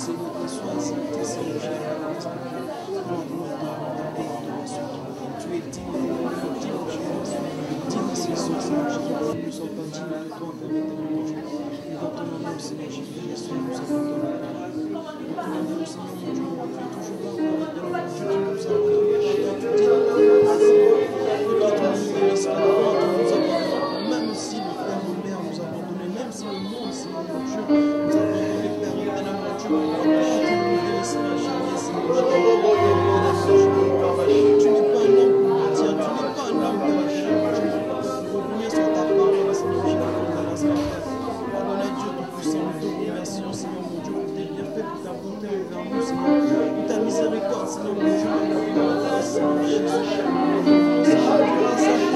célébré, sois exalté, Seigneur Jésus. Tu es digne de l'honneur, digne de Jésus. Digne de ces soins, Seigneur Jésus. Nous ne sommes pas dignes de toi, Père éternel, Dieu. Nous dans ton amour, Seigneur Jésus. Jésus, nous avons ton amour. Dans ton amour, Seigneur mon Dieu, on fait toujours là, Père éternel, Dieu, tu nous as créés. Tu dis dans ta parole, Seigneur, que tu nous as esclaves, tu nous as abandonnés. Même si le Père, nos mères nous a abandonnés, même si le monde, Seigneur mon Dieu, nous a abandonnés, Père éternel, mon Dieu, on ne va pas te nous délaisser la jamais, Seigneur Jésus. Tu n'es pas un homme pour mentir, tu n'es pas un homme, Père éternel, mon Dieu, pour revenir sur ta parole, Seigneur Jésus. Pardonne Dieu Tout-Puissant, nous te remercions, Seigneur mon Dieu, pour tes bienfaits, pour ta bonté envers nous, Seigneur, pour ta miséricorde, Seigneur mon Dieu, pour la grâce, Seigneur Jésus. Seigneur.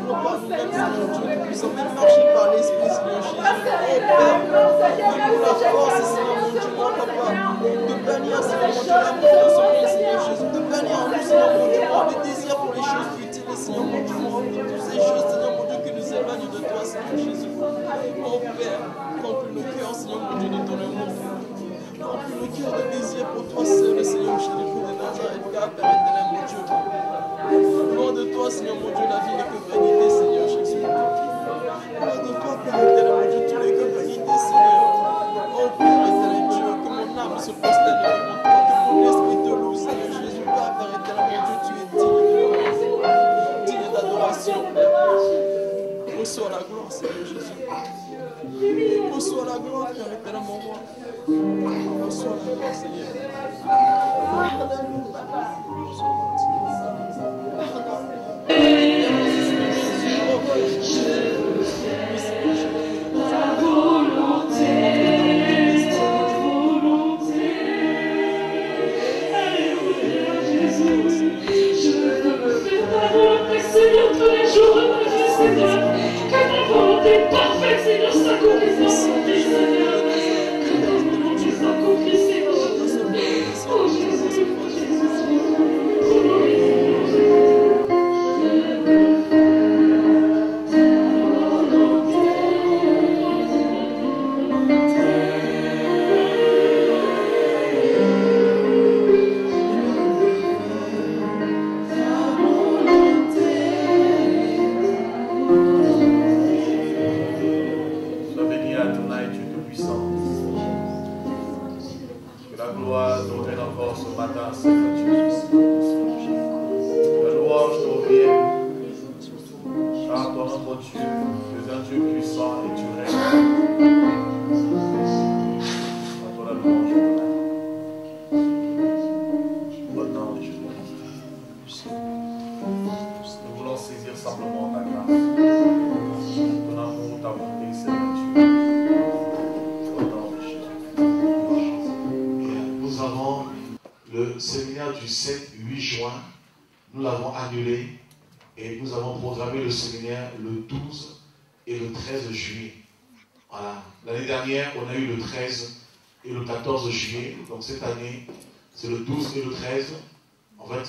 non pas nous-mêmes, Seigneur Dieu, nous puissions même marcher par l'Esprit, Seigneur Jésus. Oh Père, donne-nous la force, Seigneur mon Dieu, mon Papa, de bannir, Seigneur mon Dieu, l'amour de ce monde, Seigneur Jésus, de bannir en nous, Seigneur mon Dieu, le désir pour les choses futiles, Seigneur mon Dieu, de toutes ces choses, Seigneur mon Dieu, qui nous éloignent de toi, Seigneur Jésus. Oh Père, remplis nos cœurs, Seigneur mon Dieu, de ton amour. Remplis nos cœurs de désir pour toi seul, Seigneur Jésus, de Nazareth, car Père éternel, mon Dieu. Loin de toi, Seigneur mon Dieu, la vie n'est que vanité, Seigneur Jésus. Loin de toi, Père éternel, mon Dieu, tout n'est que vanité, Seigneur. Oh Père éternel, Dieu, que mon âme se prosterne devant toi, que mon esprit te loue, Seigneur Jésus. Car Père éternel, mon Dieu, tu es digne d'adoration, Père. Reçois la gloire, Seigneur Jésus. Reçois la gloire, Père éternel, mon roi. Reçois la gloire, Seigneur. Pardonne-nous, Papa. Seigneur, tous les jours de ma vie, Seigneur, que ta volonté parfaite, Seigneur, s'accomplisse dans ma vie, Seigneur. Que ta volonté s'accomplisse, Seigneur. Oh Jésus, et nous avons programmé le séminaire le 12 et le 13 juillet. Voilà. L'année dernière, on a eu le 13 et le 14 juillet. Donc cette année, c'est le 12 et le 13. En fait,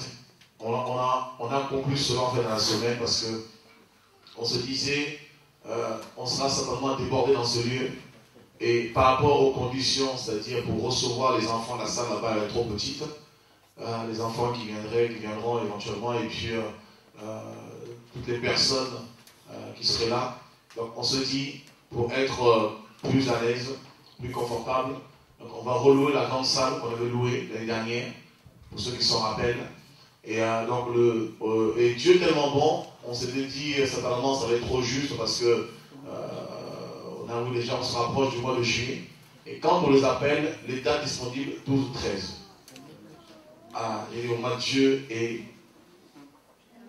on a conclu cela en fait dans la semaine parce que on se disait, on sera certainement débordé dans ce lieu. Et par rapport aux conditions, c'est-à-dire pour recevoir les enfants, la salle là-bas est trop petite. Les enfants qui viendront éventuellement, et puis toutes les personnes qui seraient là. Donc on se dit, pour être plus à l'aise, plus confortable, donc on va relouer la grande salle qu'on avait louée l'année dernière, pour ceux qui s'en rappellent. Et donc et Dieu est tellement bon, on s'était dit certainement ça va être trop juste parce que on a vu déjà, on se rapproche du mois de juillet. Et quand on les appelle, les dates disponibles 12 ou 13. Et au mois de Dieu est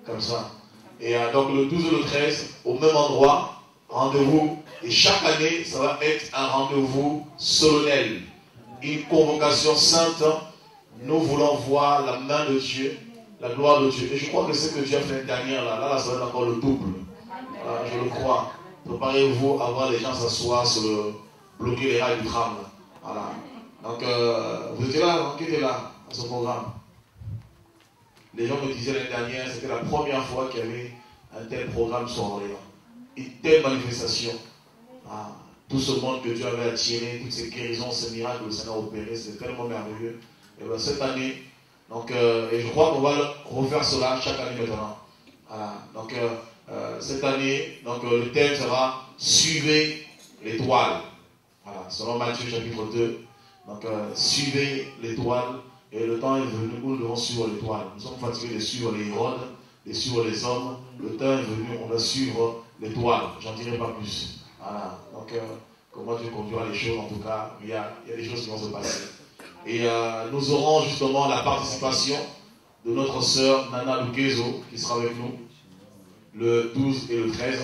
comme ça. Et donc le 12 et le 13, au même endroit, rendez-vous. Et chaque année, ça va être un rendez-vous solennel. Une convocation sainte. Nous voulons voir la main de Dieu, la gloire de Dieu. Et je crois que ce que Dieu a fait l'année dernière, là, ça va être encore le double. Je le crois. Préparez-vous à voir les gens s'asseoir sur bloquer les rails du tram. Voilà. Donc, vous étiez là, qui était là, à ce programme? Les gens me disaient l'année dernière, c'était la première fois qu'il y avait un tel programme sur Orléans. Une telle manifestation. Tout ce monde que Dieu avait attiré, toutes ces guérisons, ces miracles que le Seigneur a opérés, c'est tellement merveilleux. Et bien, cette année, donc, et je crois qu'on va refaire cela chaque année maintenant. Voilà. Donc, cette année, donc, le thème sera « Suivez l'étoile ». Voilà, selon Matthieu chapitre 2. Donc, suivez l'étoile. Et le temps est venu où nous devons suivre l'étoile. Nous sommes fatigués de suivre les Hérodes, de suivre les hommes. Le temps est venu, on va suivre l'étoile. J'en dirai pas plus. Voilà. Donc, comment Dieu conduira les choses, en tout cas, il y a des choses qui vont se passer. Et nous aurons justement la participation de notre sœur Nana Lukezo, qui sera avec nous le 12 et le 13.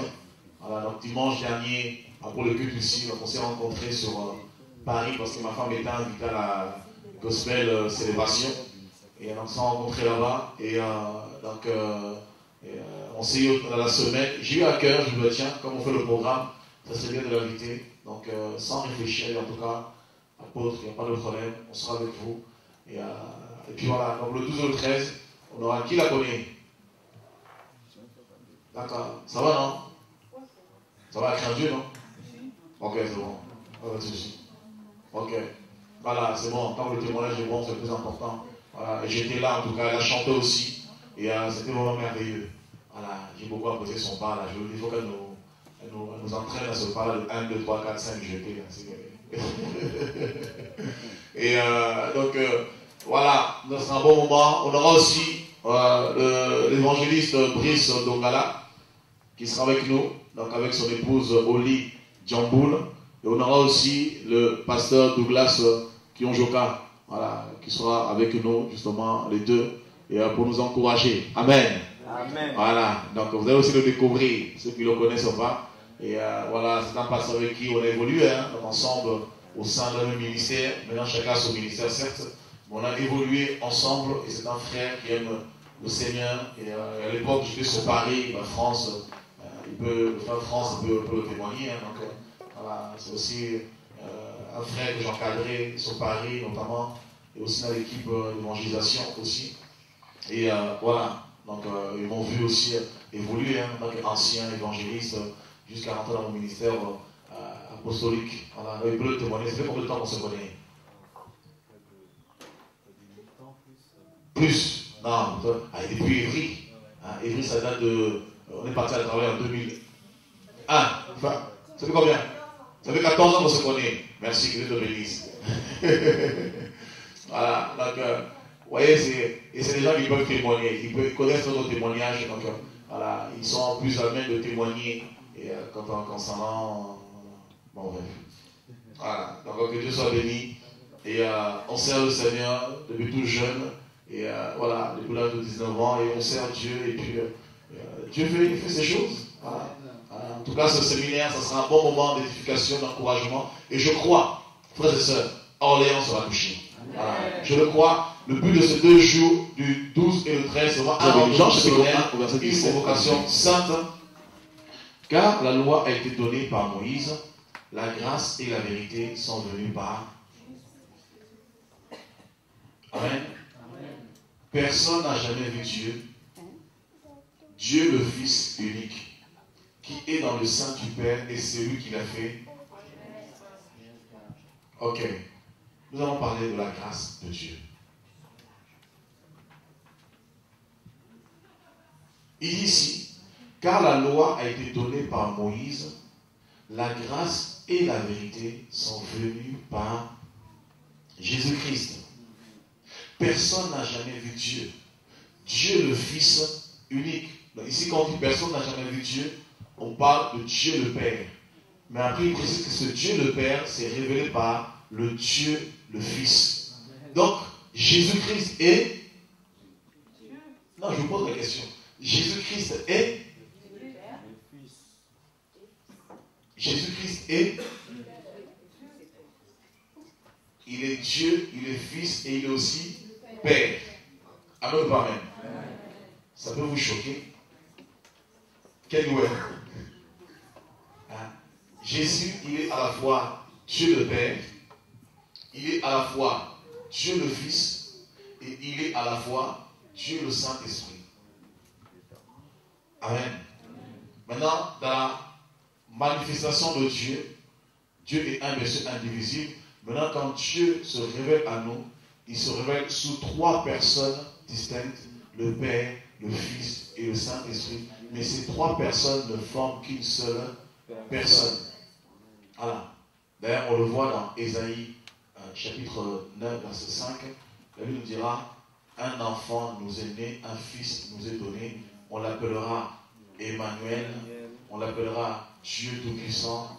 Voilà, donc dimanche dernier, pour le culte ici, donc on s'est rencontrés sur Paris parce que ma femme était invitée à la Gospel célébration. Et donc on s'est rencontrés là-bas. Et donc on On s'est eu dans la semaine. J'ai eu à cœur, je me dis, tiens, comme on fait le programme, ça serait bien de l'inviter. Donc, sans réfléchir, en tout cas, apôtre, il n'y a pas de problème, on sera avec vous. Et puis voilà, donc le 12 et le 13, on aura qui la connaît? D'accord, ça va non? Ça va avec un Dieu, non? Ok, c'est bon. Pas de souci. Ok. Voilà, c'est bon. Tant que le témoignage est bon, c'est le plus important. Voilà. Et j'étais là, en tout cas, elle a chanté aussi. Et c'était vraiment merveilleux. Voilà, j'ai beaucoup apprécié son pas là. Je veux dire, il faut qu'elle nous entraîne à ce pas là de 1, 2, 3, 4, 5 jetés. Et donc, voilà, ce sera un bon moment. On aura aussi l'évangéliste Brice Dongala qui sera avec nous, donc avec son épouse Oli Djamboul. Et on aura aussi le pasteur Douglas Kionjoka, voilà, qui sera avec nous, justement, les deux, et pour nous encourager. Amen. Amen. Voilà, donc vous allez aussi le découvrir, ceux qui ne le connaissent pas. Et voilà, c'est un pasteur avec qui on a évolué, donc ensemble, au sein d'un même ministère. Maintenant, chacun a son ministère, certes, mais on a évolué ensemble, et c'est un frère qui aime le Seigneur. Et à l'époque, j'étais sur Paris, la France, le frère France peut le témoigner. Donc, voilà, c'est aussi un frère que j'ai encadré sur Paris, notamment, et aussi dans l'équipe d'évangélisation aussi. Et voilà, donc ils m'ont vu aussi évoluer, en tant qu'ancien évangéliste, jusqu'à rentrer dans mon ministère apostolique. Voilà, il peut le témoigner. Ça fait combien de temps qu'on se connaît? Plus. Non, depuis Évry. Évry, ça date de. On est parti à travailler en 2001. Enfin, ça fait combien? Ça fait 14 ans qu'on se connaît. Merci, que Dieu te bénisse. Voilà, donc, vous voyez, c'est des gens qui peuvent témoigner, ils connaissent notre témoignage, donc voilà, ils sont plus à même de témoigner et concernant. Bon, bref. Voilà, donc que Dieu soit béni. Et on sert le Seigneur depuis tout jeune, et voilà, depuis l'âge de 19 ans, et on sert Dieu, et puis Dieu fait ces choses. Voilà. En tout cas, ce séminaire, ça sera un bon moment d'édification, d'encouragement. Et je crois, frères et sœurs, Orléans sera touché. Voilà. Je le crois. Le but de ces 2 jours, du 12 et le 13, sera un une convocation sainte. Car la loi a été donnée par Moïse, la grâce et la vérité sont venues par. Amen. Personne n'a jamais vu Dieu. Dieu le Fils unique, qui est dans le sein du Père, et c'est lui qui l'a fait. Ok. Nous allons parler de la grâce de Dieu. Il dit ici, car la loi a été donnée par Moïse, la grâce et la vérité sont venues par Jésus-Christ. Personne n'a jamais vu Dieu. Dieu le Fils unique. Donc ici, quand on dit personne n'a jamais vu Dieu, on parle de Dieu le Père. Mais après, il précise que ce Dieu le Père s'est révélé par le Dieu le Fils. Donc, Jésus-Christ est... Non, je vous pose la question. Jésus-Christ est... Jésus-Christ est... Il est Dieu, il est Fils et il est aussi Père. Amen ou pas amen? Ça peut vous choquer? Quel nouvel? Jésus, il est à la fois Dieu le Père, il est à la fois Dieu le Fils, et il est à la fois Dieu le Saint-Esprit. Amen. Maintenant, dans la manifestation de Dieu, Dieu est un, bien sûr, indivisible. Maintenant, quand Dieu se révèle à nous, il se révèle sous 3 personnes distinctes, le Père, le Fils et le Saint-Esprit. Mais ces 3 personnes ne forment qu'une seule personne. Voilà. D'ailleurs, on le voit dans Ésaïe, chapitre 9, verset 5. La Bible nous dira, un enfant nous est né, un fils nous est donné. On l'appellera Emmanuel, on l'appellera Dieu Tout-Puissant.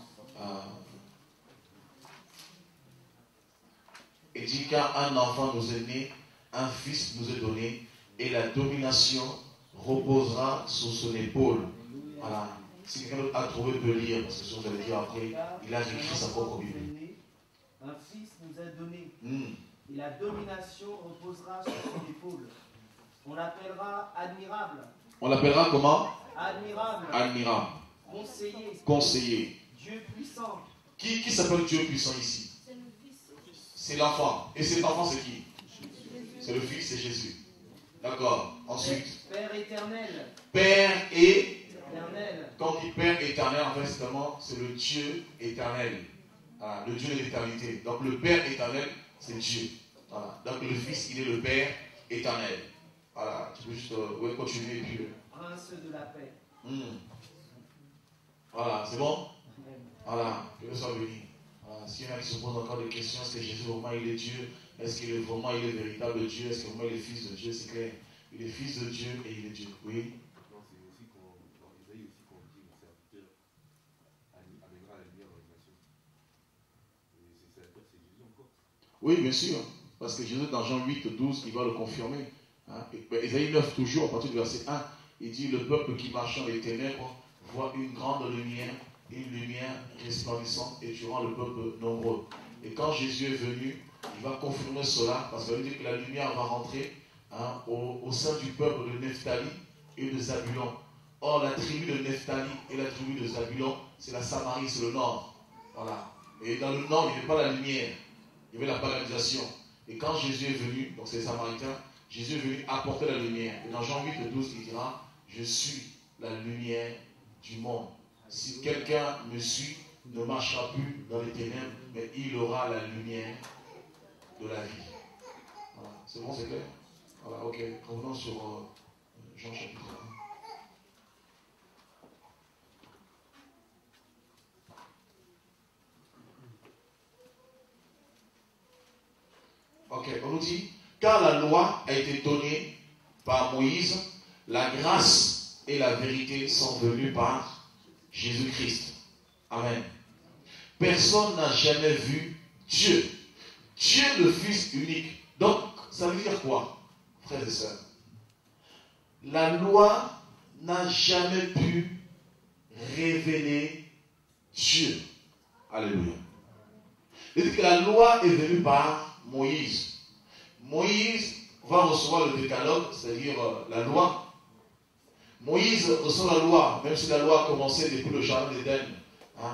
Et dit car un enfant nous est né, un fils nous est donné, et la domination reposera sur son épaule. Voilà. Si quelqu'un d'autre a trouvé, peut lire, parce que ce que vous allez dire après, il a écrit sa propre Bible. Un fils nous est donné, et la domination reposera sur son épaule. On l'appellera admirable. On l'appellera comment? Admirable. Admirable. Conseiller. Conseiller. Dieu puissant. Qui s'appelle Dieu puissant ici? C'est l'enfant. Et cet enfant, c'est qui? C'est le Fils, c'est Jésus. D'accord. Ensuite. Père éternel. Père éternel. Quand on dit Père éternel, en fait, c'est le Dieu éternel. Voilà, le Dieu de l'éternité. Donc le Père éternel, c'est Dieu. Voilà. Donc le Fils, il est le Père éternel. Voilà. Tu peux juste continuer et puis. Prince de la paix. Voilà, c'est bon? Voilà, que Dieu soit béni. Voilà. S'il y en a qui se posent encore des questions, est-ce que Jésus vraiment il est Dieu? Est-ce qu'il est vraiment il est véritable Dieu? Est-ce que vraiment il est Fils de Dieu? C'est clair. Il est Fils de Dieu et il est Dieu. Oui. Non, c'est aussi dans Isaïe aussi qu'on dit le serviteur amènera la lumière dans les nations. Et c'est serviteur, c'est Jésus encore. Oui, bien sûr. Parce que Jésus, dans Jean 8, 12, il va le confirmer. Hein? Isaïe 9, toujours, à partir du verset 1, il dit: le peuple qui marche dans les ténèbres voit une grande lumière, une lumière resplendissante et tu rends le peuple nombreux. Et quand Jésus est venu, il va confirmer cela, parce qu'il veut dire que la lumière va rentrer au sein du peuple de Nephtali et de Zabulon. Or, la tribu de Nephtali et la tribu de Zabulon, c'est la Samarie, c'est le nord. Voilà. Et dans le nord, il n'y avait pas la lumière, il y avait la paganisation. Et quand Jésus est venu, donc c'est les Samaritains, Jésus est venu apporter la lumière. Et dans Jean 8, 12, il dira: je suis la lumière du monde. Si quelqu'un me suit, ne marchera plus dans les ténèbres, mais il aura la lumière de la vie. Voilà. C'est bon, c'est clair? Voilà, ok. Revenons sur Jean chapitre 1. Ok, on nous dit: car la loi a été donnée par Moïse, la grâce et la vérité sont venues par Jésus-Christ. Amen. Personne n'a jamais vu Dieu. Dieu le Fils unique. Donc, ça veut dire quoi, frères et sœurs? La loi n'a jamais pu révéler Dieu. Alléluia. C'est-à-dire que la loi est venue par Moïse. Moïse va recevoir le décalogue, c'est-à-dire la loi. Moïse reçoit la loi, même si la loi a commencé depuis le jardin d'Éden,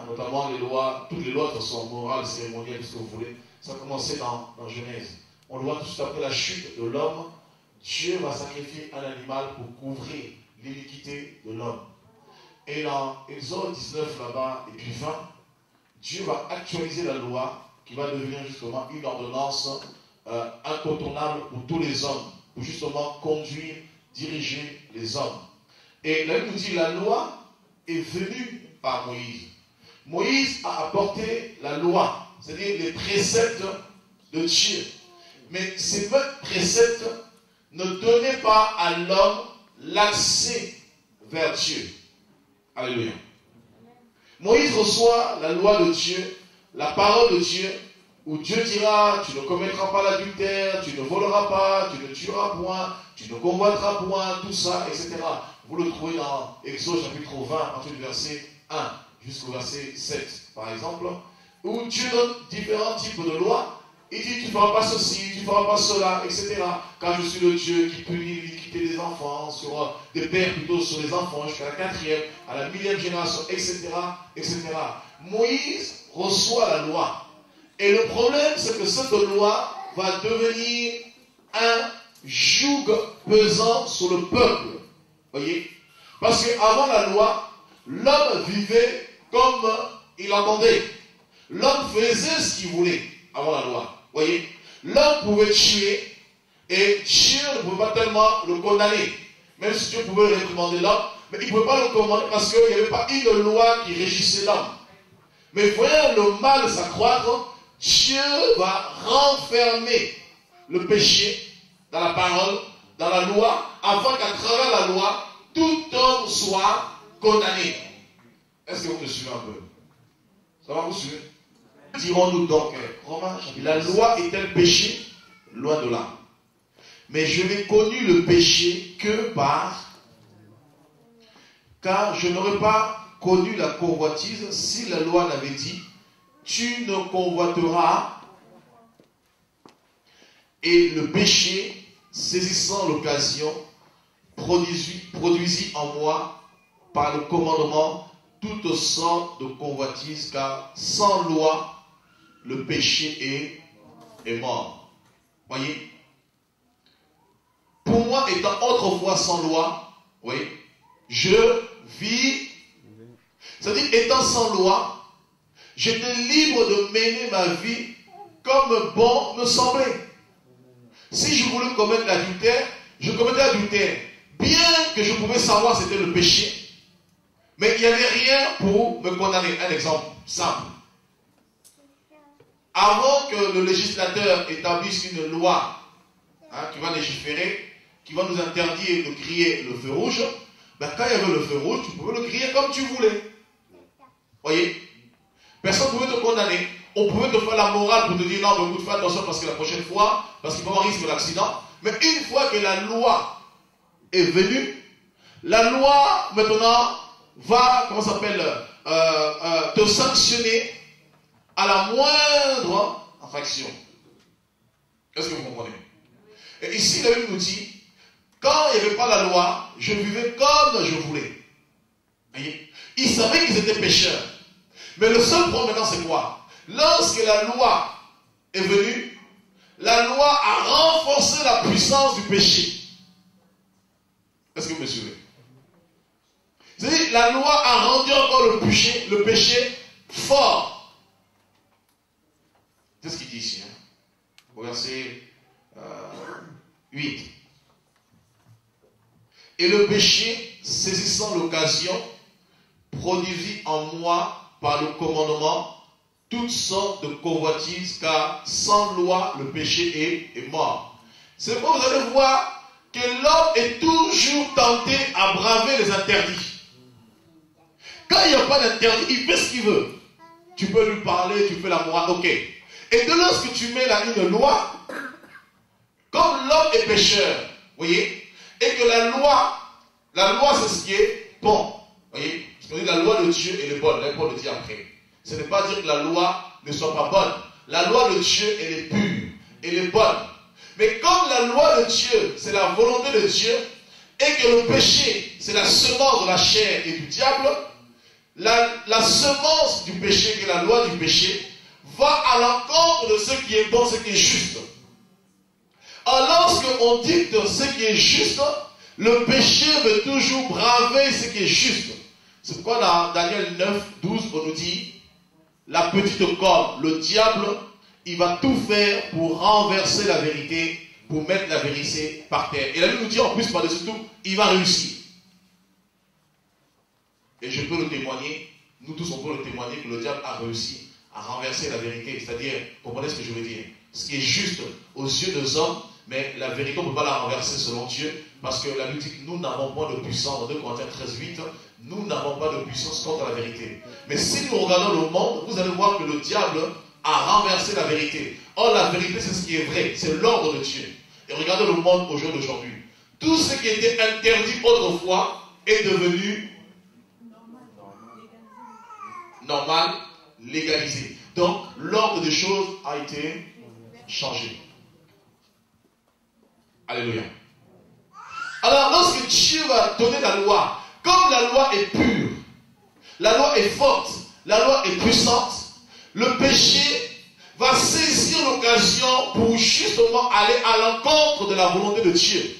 notamment les lois, toutes les lois sont morales, cérémonielles, tout ce que vous voulez. Ça a commencé dans Genèse. On le voit tout de suite après la chute de l'homme. Dieu va sacrifier un animal pour couvrir l'iniquité de l'homme. Et dans Exode 19 là-bas et puis 20, Dieu va actualiser la loi qui va devenir justement une ordonnance incontournable pour tous les hommes, pour justement conduire, diriger les hommes. Et là, il nous dit: la loi est venue par Moïse. Moïse a apporté la loi, c'est-à-dire les préceptes de Dieu. Mais ces mêmes préceptes ne donnaient pas à l'homme l'accès vers Dieu. Alléluia. Moïse reçoit la loi de Dieu, la parole de Dieu, où Dieu dira: tu ne commettras pas l'adultère, tu ne voleras pas, tu ne tueras point, tu ne convoiteras point, tout ça, etc. Vous le trouvez dans Exode chapitre 20, à partir du verset 1 jusqu'au verset 7, par exemple, où Dieu donne différents types de lois. Il dit: tu ne feras pas ceci, tu ne feras pas cela, etc. Car je suis le Dieu qui punit l'iniquité des enfants, sur des pères plutôt sur les enfants, jusqu'à la 4e, à la 1000e génération, etc., etc. Moïse reçoit la loi. Et le problème, c'est que cette loi va devenir un joug pesant sur le peuple. Voyez? Parce qu'avant la loi, l'homme vivait comme il entendait. L'homme faisait ce qu'il voulait avant la loi. Voyez? L'homme pouvait tuer et Dieu ne pouvait pas tellement le condamner. Même si Dieu pouvait réprimander l'homme, mais il ne pouvait pas le condamner parce qu'il n'y avait pas une loi qui régissait l'homme. Mais voyant le mal s'accroître, Dieu va renfermer le péché dans la parole, dans la loi, afin qu'à travers la loi, tout homme soit condamné. Est-ce que vous me suivez un peu? Ça va vous suivre? Dirons-nous donc, Romains, la loi est-elle péché? Loin de là. Mais je n'ai connu le péché que car je n'aurais pas connu la convoitise si la loi n'avait dit: tu ne convoiteras. Et le péché, saisissant l'occasion, produisit en moi par le commandement toutes sortes de convoitises, car sans loi, le péché est mort. Voyez? Pour moi, étant autrefois sans loi, oui, je vis, c'est-à-dire étant sans loi, j'étais libre de mener ma vie comme bon me semblait. Si je voulais commettre l'adultère, je commettais l'adultère. Bien que je pouvais savoir c'était le péché, mais il n'y avait rien pour me condamner. Un exemple simple. Avant que le législateur établisse une loi qui va légiférer, qui va nous interdire de crier le feu rouge, ben, quand il y avait le feu rouge, tu pouvais le crier comme tu voulais. Voyez? Personne ne pouvait te condamner. On pouvait te faire la morale pour te dire non, mais écoute, fais attention parce que la prochaine fois, parce qu'il peut y avoir un risque d'accident. Mais une fois que la loi est venue, la loi maintenant va, comment ça s'appelle, te sanctionner à la moindre infraction. Est-ce que vous comprenez? Et ici, la Bible nous dit, quand il n'y avait pas la loi, je vivais comme je voulais. Voyez? Ils savaient qu'ils étaient pécheurs. Mais le seul problème maintenant, c'est quoi? Lorsque la loi est venue, la loi a renforcé la puissance du péché. Est-ce que vous me suivez? C'est-à-dire, la loi a rendu encore le péché fort. C'est ce qu'il dit ici. Au verset 8. Et le péché, saisissant l'occasion, produisit en moi par le commandement toutes sortes de convoitises, car sans loi, le péché est mort. C'est pourquoi vous allez voir que l'homme est toujours tenté à braver les interdits. Quand il n'y a pas d'interdit, il fait ce qu'il veut. Tu peux lui parler, tu fais la morale, ok. Et de lorsque tu mets là une loi, comme l'homme est pécheur, voyez, et que la loi c'est ce qui est bon, voyez, parce que la loi de Dieu elle est bonne, là Paul le dit après. Ce n'est pas dire que la loi ne soit pas bonne. La loi de Dieu, elle est pure, elle est bonne. Mais comme la loi de Dieu, c'est la volonté de Dieu, et que le péché, c'est la semence de la chair et du diable, la semence du péché, qui est la loi du péché, va à l'encontre de ce qui est bon, ce qui est juste. Alors lorsqu'on dicte ce qui est juste, le péché veut toujours braver ce qui est juste. C'est pourquoi dans Daniel 9, 12, on nous dit, la petite corde, le diable, il va tout faire pour renverser la vérité, pour mettre la vérité par terre. Et la Bible nous dit en plus, par-dessus tout, il va réussir. Et je peux le témoigner, nous tous on peut le témoigner que le diable a réussi à renverser la vérité. C'est-à-dire, comprenez ce que je veux dire? Ce qui est juste aux yeux des hommes, mais la vérité, on ne peut pas la renverser selon Dieu, parce que la Bible dit que nous n'avons pas de puissance. Dans 2 Corinthiens 13, 8, nous n'avons pas de puissance contre la vérité. Mais si nous regardons le monde, vous allez voir que le diable a renversé la vérité. Or, la vérité, c'est ce qui est vrai, c'est l'ordre de Dieu. Et regardez le monde au jour d'aujourd'hui. Tout ce qui était interdit autrefois est devenu normal, légalisé. Donc, l'ordre des choses a été changé. Alléluia. Alors, lorsque Dieu va donner la loi, comme la loi est pure, la loi est forte, la loi est puissante, le péché va saisir l'occasion pour justement aller à l'encontre de la volonté de Dieu.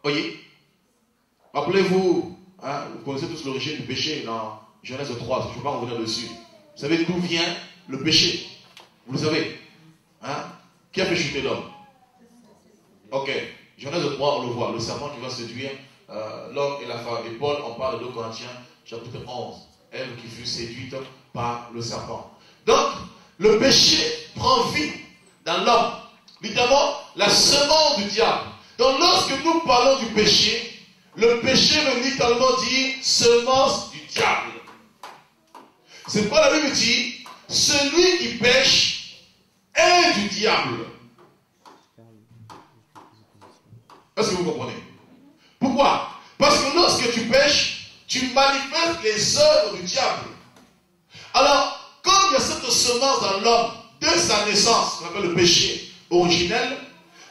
Voyez? Rappelez-vous, vous connaissez tous l'origine du péché dans Genèse 3, je ne vais pas revenir dessus. Vous savez d'où vient le péché? Vous le savez? Qui a fait chuter l'homme? Ok, Genèse 3, on le voit, le serpent qui va séduire l'homme et la femme. Et Paul en parle de 2 Corinthiens, chapitre 11. Elle qui fut séduite par le serpent. Donc, le péché prend vie dans l'homme. Littéralement, la semence du diable. Donc, lorsque nous parlons du péché, le péché veut littéralement dire semence du diable. C'est pourquoi la Bible dit, celui qui pêche est du diable. Est-ce que vous comprenez? Pourquoi? Parce que lorsque tu pêches, tu manifestes les œuvres du diable. Alors, comme il y a cette semence dans l'homme, de sa naissance, qu'on appelle le péché originel,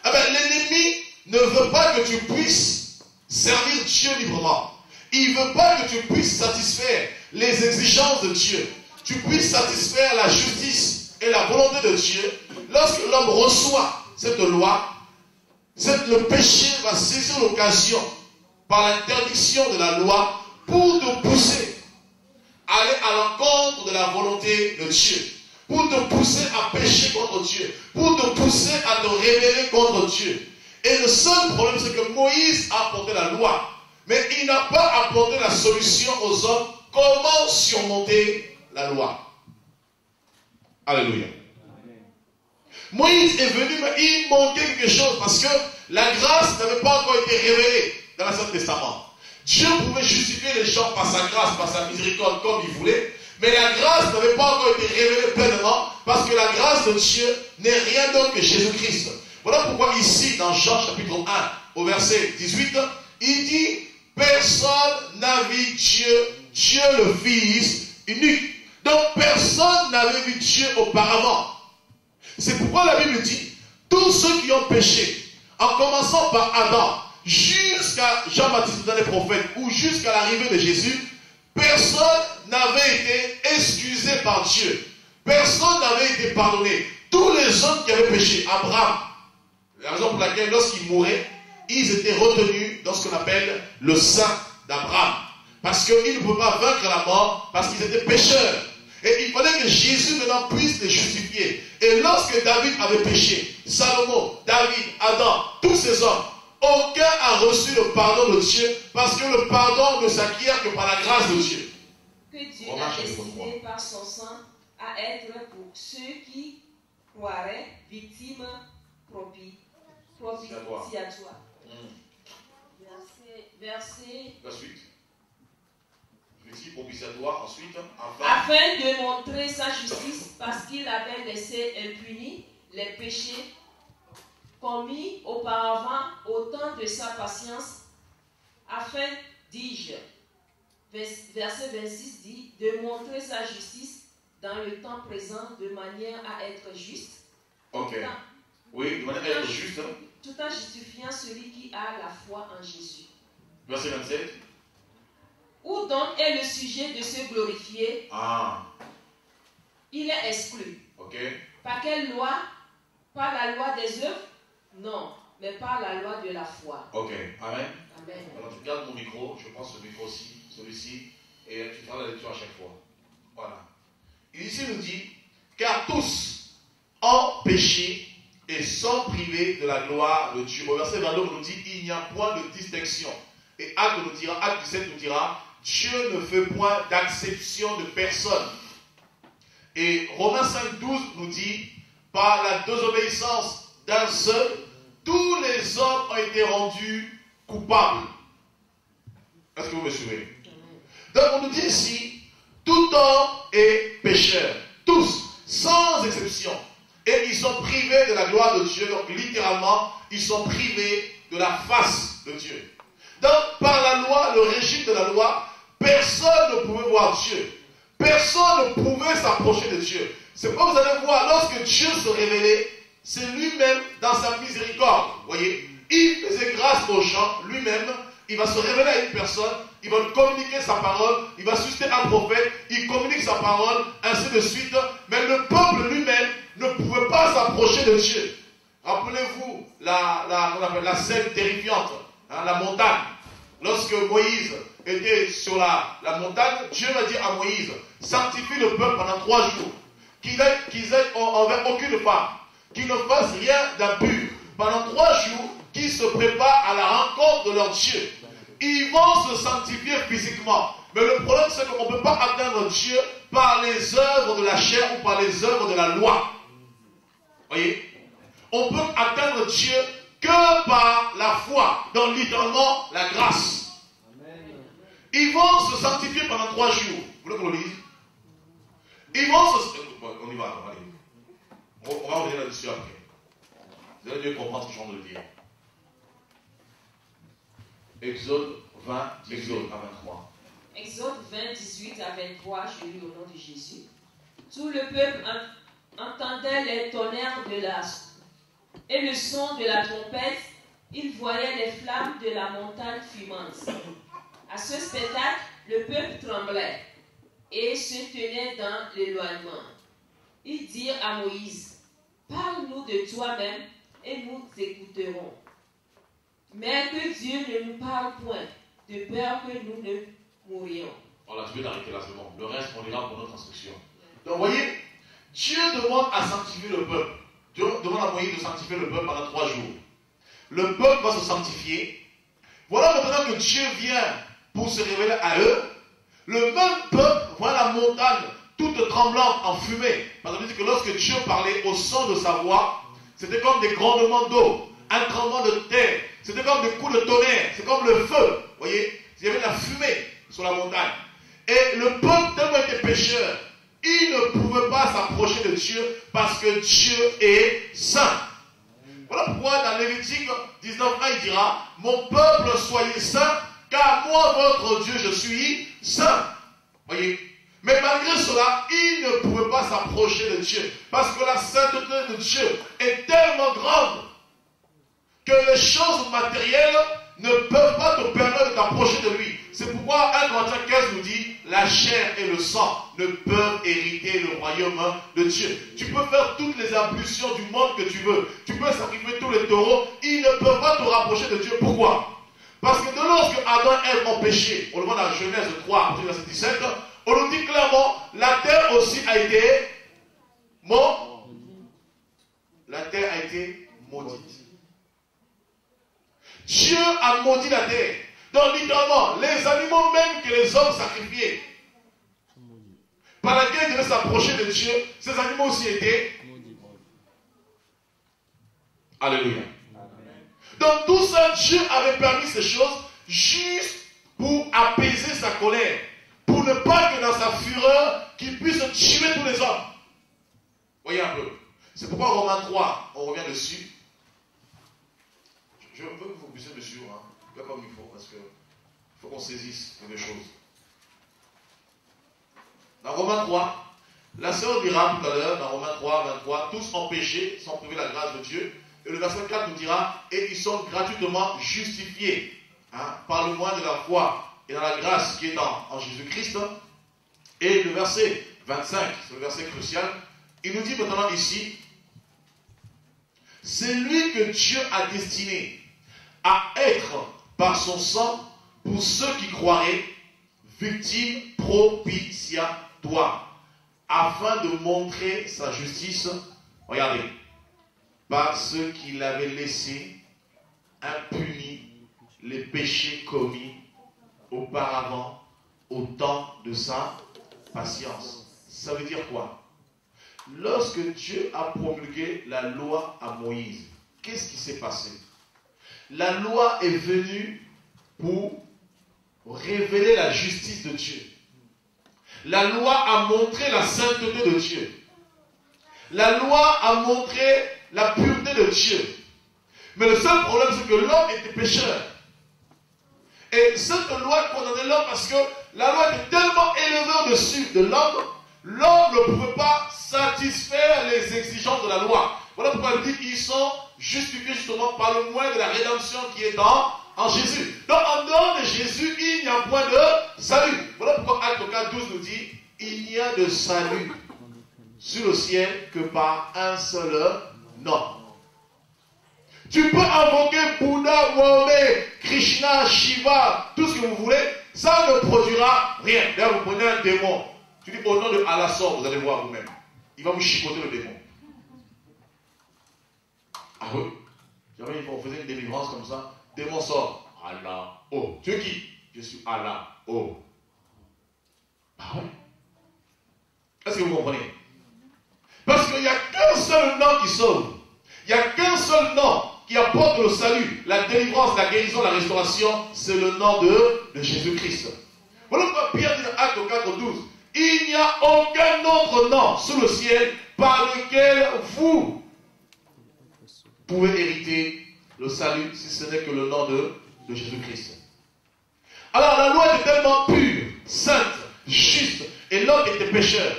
eh bien, l'ennemi ne veut pas que tu puisses servir Dieu librement. Il ne veut pas que tu puisses satisfaire les exigences de Dieu. Tu puisses satisfaire la justice et la volonté de Dieu. Lorsque l'homme reçoit cette loi, le péché va saisir l'occasion par l'interdiction de la loi pour te pousser à aller à l'encontre de la volonté de Dieu, pour te pousser à pécher contre Dieu, pour te pousser à te révéler contre Dieu. Et le seul problème, c'est que Moïse a apporté la loi, mais il n'a pas apporté la solution aux hommes. Comment surmonter la loi? Alléluia. Moïse est venu, mais il manquait quelque chose parce que la grâce n'avait pas encore été révélée dans l'Ancien Testament. Dieu pouvait justifier les gens par sa grâce, par sa miséricorde comme il voulait, mais la grâce n'avait pas encore été révélée pleinement parce que la grâce de Dieu n'est rien d'autre que Jésus-Christ. Voilà pourquoi ici, dans Jean chapitre 1, au verset 18, il dit « Personne n'a vu Dieu, Dieu le Fils unique. » Donc personne n'avait vu Dieu auparavant. C'est pourquoi la Bible dit, tous ceux qui ont péché, en commençant par Adam, jusqu'à Jean-Baptiste, le prophète, ou jusqu'à l'arrivée de Jésus, personne n'avait été excusé par Dieu. Personne n'avait été pardonné. Tous les hommes qui avaient péché, Abraham, la raison pour laquelle lorsqu'ils mouraient, ils étaient retenus dans ce qu'on appelle le sang d'Abraham. Parce qu'ils ne pouvaient pas vaincre la mort, parce qu'ils étaient pécheurs. Et il fallait que Jésus maintenant puisse les justifier. Et lorsque David avait péché, Salomon, David, Adam, tous ces hommes, aucun a reçu le pardon de Dieu parce que le pardon ne s'acquiert que par la grâce de Dieu. Que Dieu a décidé par son sang à être pour ceux qui croiraient victimes propitiatoires. Verset. La suite. Propitiatoire, ensuite, afin de montrer sa justice, parce qu'il avait laissé impunis les péchés commis auparavant au temps de sa patience, afin, dis-je, verset 26 dit, de montrer sa justice dans le temps présent de manière à être juste. Ok. Oui, de manière à être juste. Tout en justifiant celui qui a la foi en Jésus. Verset 27. Où donc est le sujet de se glorifier? Il est exclu. Okay. Par quelle loi? Par la loi des œuvres? Non, mais par la loi de la foi. Ok, amen. Amen. Alors tu gardes mon micro, je prends ce micro-ci, celui-ci, et tu feras la lecture à chaque fois. Voilà. Ici il nous dit, car tous ont péché et sont privés de la gloire de Dieu. Au verset 22, on nous dit, il n'y a point de distinction. Et Acte 17 nous dira, Dieu ne fait point d'acception de personne. Et Romains 5,12 nous dit, par la désobéissance d'un seul, tous les hommes ont été rendus coupables. Est-ce que vous me suivez? Donc on nous dit ici, tout homme est pécheur. Tous, sans exception. Et ils sont privés de la gloire de Dieu. Donc littéralement, ils sont privés de la face de Dieu. Donc par la loi, le régime de la loi, personne ne pouvait voir Dieu. Personne ne pouvait s'approcher de Dieu. C'est pourquoi vous allez voir, lorsque Dieu se révélait, c'est lui-même dans sa miséricorde. Vous voyez, il faisait grâce aux gens, lui-même, il va se révéler à une personne, il va communiquer sa parole, il va susciter un prophète, il communique sa parole, ainsi de suite. Mais le peuple lui-même ne pouvait pas s'approcher de Dieu. Rappelez-vous la scène terrifiante, hein, la montagne. Lorsque Moïse était sur la montagne, Dieu va dire à Moïse, sanctifie le peuple pendant 3 jours, qu'ils aient envers aucune femme, qu'ils ne fassent rien d'impur. Pendant 3 jours, qu'ils se préparent à la rencontre de leur Dieu. Ils vont se sanctifier physiquement. Mais le problème, c'est qu'on ne peut pas atteindre Dieu par les œuvres de la chair ou par les œuvres de la loi. Voyez? On peut atteindre Dieu que par la foi, donc littéralement la grâce. Ils vont se sanctifier pendant 3 jours. Vous voulez qu'on le lise? Ils vont se... On y va, allez. On va revenir là-dessus après. Vous allez mieux comprendre ce que je viens de le dire. Exode 20, Exode à 23. Exode 20, 18 à 23, je lis au nom de Jésus. Tout le peuple entendait les tonnerres et le son de la trompette il voyait les flammes de la montagne fumante. À ce spectacle, le peuple tremblait et se tenait dans l'éloignement. Ils dirent à Moïse, « Parle-nous de toi-même et nous écouterons. Mais que Dieu ne nous parle point, de peur que nous ne mourions. » Voilà, je vais t'arrêter là, c'est bon. Le reste, on ira pour notre instruction. Donc, vous voyez, Dieu demande à sanctifier le peuple. Dieu demande à Moïse de sanctifier le peuple pendant 3 jours. Le peuple va se sanctifier. Voilà maintenant que Dieu vient pour se révéler à eux. Le même peuple voit la montagne toute tremblante en fumée. Parce qu'on dit que lorsque Dieu parlait au son de sa voix, c'était comme des grondements d'eau, un tremblement de terre. C'était comme des coups de tonnerre. C'est comme le feu. Vous voyez, il y avait de la fumée sur la montagne. Et le peuple, tellement était pécheur, il ne pouvait pas s'approcher de Dieu parce que Dieu est saint. Voilà pourquoi dans Lévitique 19, il dira, « Mon peuple, soyez saint, car moi, votre Dieu, je suis saint. » Voyez. Mais malgré cela, il ne pouvait pas s'approcher de Dieu. Parce que la sainteté de Dieu est tellement grande que les choses matérielles ne peuvent pas te permettre de t'approcher de lui. C'est pourquoi 1 Corinthiens 15 nous dit, la chair et le sang ne peuvent hériter le royaume de Dieu. Tu peux faire toutes les ablutions du monde que tu veux. Tu peux sacrifier tous les taureaux. Ils ne peuvent pas te rapprocher de Dieu. Pourquoi? Parce que de lorsque Adam et Ève ont péché, on le voit dans Genèse 3, à partir du verset 17, on nous dit clairement, la terre aussi a été La terre a été maudite. Dieu a maudit la terre. Donc littéralement, les animaux même que les hommes sacrifiaient, par lesquels ils devaient s'approcher de Dieu, ces animaux aussi étaient maudits. Alléluia. Donc tout ça, Dieu avait permis ces choses juste pour apaiser sa colère, pour ne pas que dans sa fureur, qu'il puisse tuer tous les hommes. Voyez un peu. C'est pourquoi Romains 3, on revient dessus. Je veux que vous puissiez dessus, hein, pas comme il faut, parce qu'il faut qu'on saisisse les choses. Dans Romains 3, la sœur dira tout à l'heure, dans Romains 3, 23, tous ont péché, sans prouver la grâce de Dieu. Et le verset 4 nous dira, et ils sont gratuitement justifiés, hein, par le moyen de la foi et dans la grâce qui est en Jésus-Christ. Et le verset 25, c'est le verset crucial, il nous dit maintenant ici, c'est lui que Dieu a destiné à être par son sang pour ceux qui croiraient, victime propitiatoire, afin de montrer sa justice, regardez, par ceux qui l'avaient laissé impunis les péchés commis auparavant au temps de sa patience. Ça veut dire quoi? Lorsque Dieu a promulgué la loi à Moïse, qu'est-ce qui s'est passé? La loi est venue pour révéler la justice de Dieu. La loi a montré la sainteté de Dieu. La loi a montré la pureté de Dieu. Mais le seul problème, c'est que l'homme était pécheur. Et cette loi condamnait l'homme parce que la loi était tellement élevée au-dessus de l'homme, l'homme ne pouvait pas satisfaire les exigences de la loi. Voilà pourquoi il dit qu'ils sont justifiés justement par le moyen de la rédemption qui est en Jésus. Donc en dehors de Jésus, il n'y a point de salut. Voilà pourquoi Acte 4, 12 nous dit, il n'y a de salut sur le ciel que par un seul nom. Tu peux invoquer Bouddha, Mohamed, Krishna, Shiva, tout ce que vous voulez, ça ne produira rien. D'ailleurs, vous prenez un démon, tu dis au nom de Allah sort, vous allez voir vous-même. Il va vous chicoter le démon. Ah oui? Jamais une fois, on faisait une délivrance comme ça, démon sort. Allah, oh. Tu es qui? Je suis Allah, oh. Ah oui? Est-ce que vous comprenez? Parce qu'il n'y a qu'un seul nom qui sauve. Il n'y a qu'un seul nom qui apporte le salut, la délivrance, la guérison, la restauration. C'est le nom de Jésus-Christ. Voilà pourquoi Pierre dit dans Acte 4, 12. Il n'y a aucun autre nom sous le ciel par lequel vous pouvez hériter le salut si ce n'est que le nom de Jésus-Christ. Alors la loi était tellement pure, sainte, juste, et l'homme était pécheur.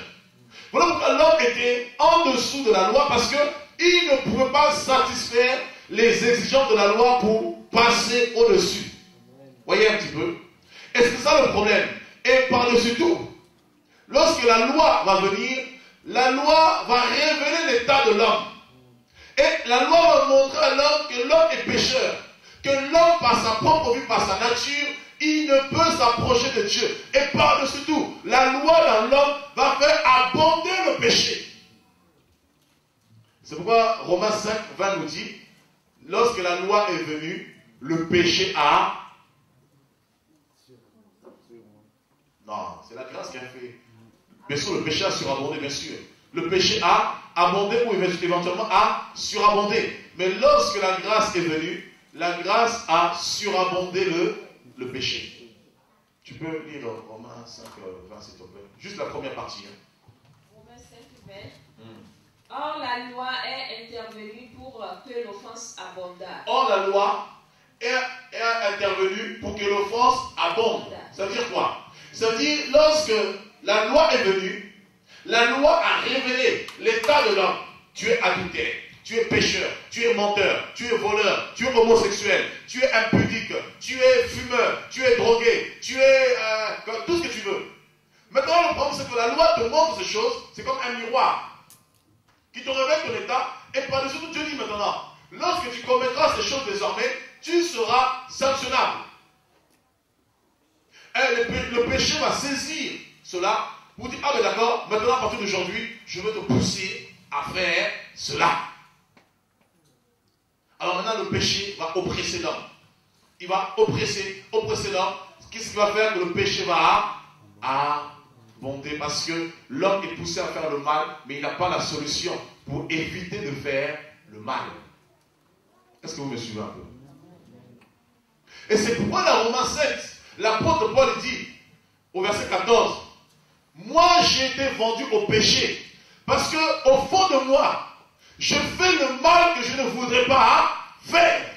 Voilà pourquoi l'homme était en dessous de la loi parce qu'il ne pouvait pas satisfaire les exigences de la loi pour passer au-dessus. Voyez un petit peu. Et c'est ça le problème. Et par-dessus tout, lorsque la loi va venir, la loi va révéler l'état de l'homme. Et la loi va montrer à l'homme que l'homme est pécheur. Que l'homme, par sa propre vie, par sa nature, il ne peut s'approcher de Dieu. Et par-dessus tout, la loi dans l'homme va faire abonder le péché. C'est pourquoi Romains 5, 20 nous dit, lorsque la loi est venue, le péché a... Non, c'est la grâce qui a fait. Bien sûr, le péché a surabondé, bien sûr. Le péché a abondé ou éventuellement a surabondé. Mais lorsque la grâce est venue, la grâce a surabondé le péché. Tu peux lire Romains 5, 20, s'il te plaît. Juste la première partie. Romains 5, 20. Or, la loi est intervenue pour que l'offense abondât. Or, la loi est intervenue pour que l'offense abonde. Ça veut dire quoi? Ça veut dire, lorsque la loi est venue, la loi a révélé l'état de l'homme. Tu es adultère, tu es pécheur, tu es menteur, tu es voleur, tu es homosexuel, tu es impudique, tu es fumeur, tu es drogué, tu es tout ce que tu veux. Maintenant, le problème, c'est que la loi te montre ces choses, c'est comme un miroir qui te révèle ton état, et par-dessus tout, Dieu dit maintenant, lorsque tu commettras ces choses désormais, tu seras sanctionnable. Et le péché va saisir cela pour dire, ah ben d'accord, maintenant à partir d'aujourd'hui, je vais te pousser à faire cela. Alors maintenant, le péché va oppresser l'homme. Il va oppresser l'homme. Qu'est-ce qui va faire que le péché va abonder? Parce que l'homme est poussé à faire le mal, mais il n'a pas la solution pour éviter de faire le mal. Est-ce que vous me suivez un peu? Et c'est pourquoi dans Romains 7, l'apôtre Paul dit, au verset 14, moi j'ai été vendu au péché, parce que au fond de moi, je fais le mal que je ne voudrais pas faire.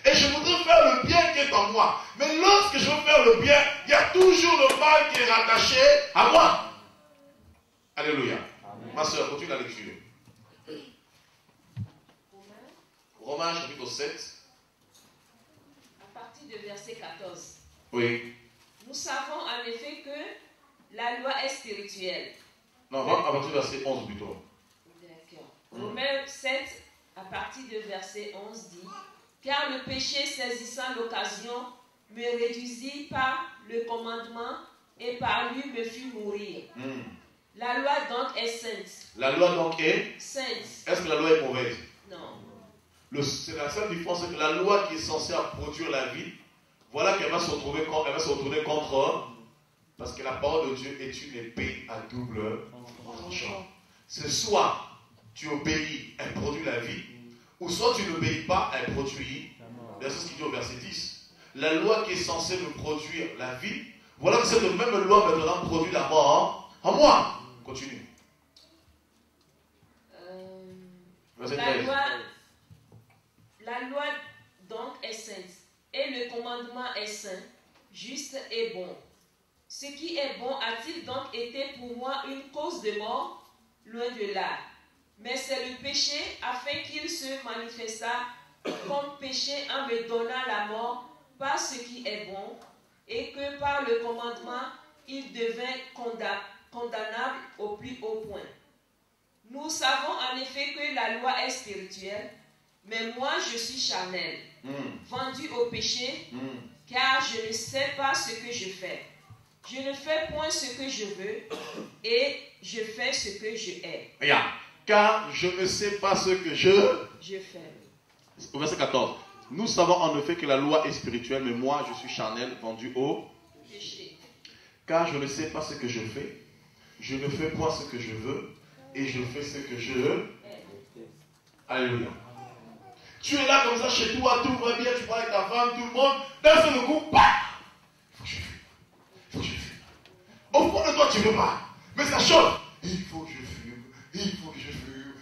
Et je voudrais faire le bien qui est en moi. Mais lorsque je veux faire le bien, il y a toujours le mal qui est rattaché à moi. Alléluia. Amen. Ma soeur, continue la lecture. Romains chapitre 7. À partir de verset 14. Oui. Nous savons en effet que la loi est spirituelle. Non, à partir du verset 11 plutôt. D'accord. Romains 7, à partir de verset 11 dit, car le péché saisissant l'occasion me réduisit par le commandement et par lui me fit mourir. La loi donc est sainte. La loi donc est sainte. Est-ce que la loi est mauvaise? Non. C'est la seule différence, c'est que la loi qui est censée produire la vie, voilà qu'elle va se retrouver contre, parce que la parole de Dieu est une épée à double tranchant. C'est soit tu obéis, elle produit la vie, ou soit tu n'obéis pas, elle produit. C'est ce qu'il dit au verset 10. La loi qui est censée me produire la vie, voilà que cette même loi maintenant produit la mort en moi. Continue. La loi donc est sainte, et le commandement est saint, juste et bon. Ce qui est bon a-t-il donc été pour moi une cause de mort? Loin de là. Mais c'est le péché afin qu'il se manifestât comme péché en me donnant la mort par ce qui est bon, et que par le commandement il devint condamnable au plus haut point. Nous savons en effet que la loi est spirituelle, mais moi je suis charnel, vendu au péché, car je ne sais pas ce que je fais. Je ne fais point ce que je veux, et je fais ce que je hais. Regarde, car je ne sais pas ce que je fais. Au verset 14. Nous savons en effet que la loi est spirituelle, mais moi je suis charnel, vendu au péché. Car je ne sais pas ce que je fais. Je ne fais point ce que je veux, et je fais ce que je hais. Alléluia. Tu es là comme ça chez toi, tout va bien, tu parles avec ta femme, tout le monde, d'un seul coup, bah, il faut que je fume. Il faut que je fume. Au fond de toi, tu ne veux pas. Mais ça chauffe. Il faut que je fume. Il faut que je fume.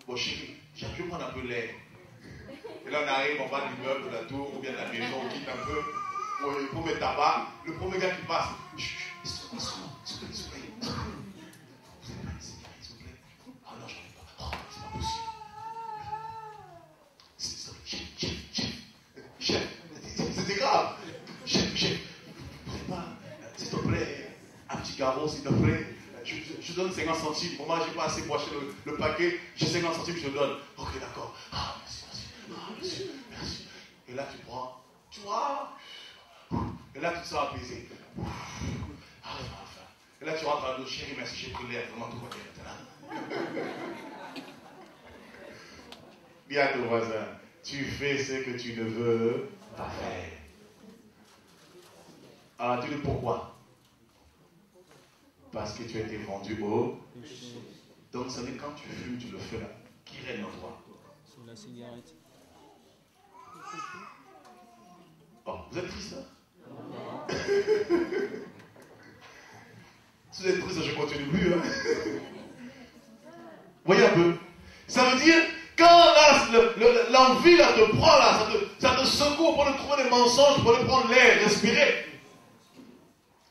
Bon, chérie, je vais prendre un peu l'air. Et là, on arrive en bas de l'immeuble, de la tour, ou bien de la maison, on quitte un peu pour mettre tabac. Le premier gars qui passe, s'il vous plaît. Ah non, j'en ai pas. Oh, c'est pas possible. carreau, s'il te plaît. Je donne 50 centimes. Pour moi, je n'ai pas assez pour acheter le paquet. J'ai 50 centimes, je te donne. Ok, d'accord. Ah, merci, merci. Ah, merci, merci. Et là, tu prends. Tu vois. Et là, tu te sens apaisé. Ah, enfin. Et là, tu rentres à l'eau. Chérie, merci, j'ai pris l'air. Vraiment, tout va bien maintenant. Dis à ton voisin, tu fais ce que tu ne veux pas faire. Alors, tu dis pourquoi? Parce que tu as été vendu au. Donc, ça veut dire quand tu fumes, tu le fais là. Qui règne en toi? Sur la cigarette. Oh, vous êtes triste, hein? Si vous êtes triste, je continue plus, hein? Voyez un peu. Ça veut dire, quand l'envie là te prend là, ça te secoue pour le trouver des mensonges, pour le prendre l'air, respirer.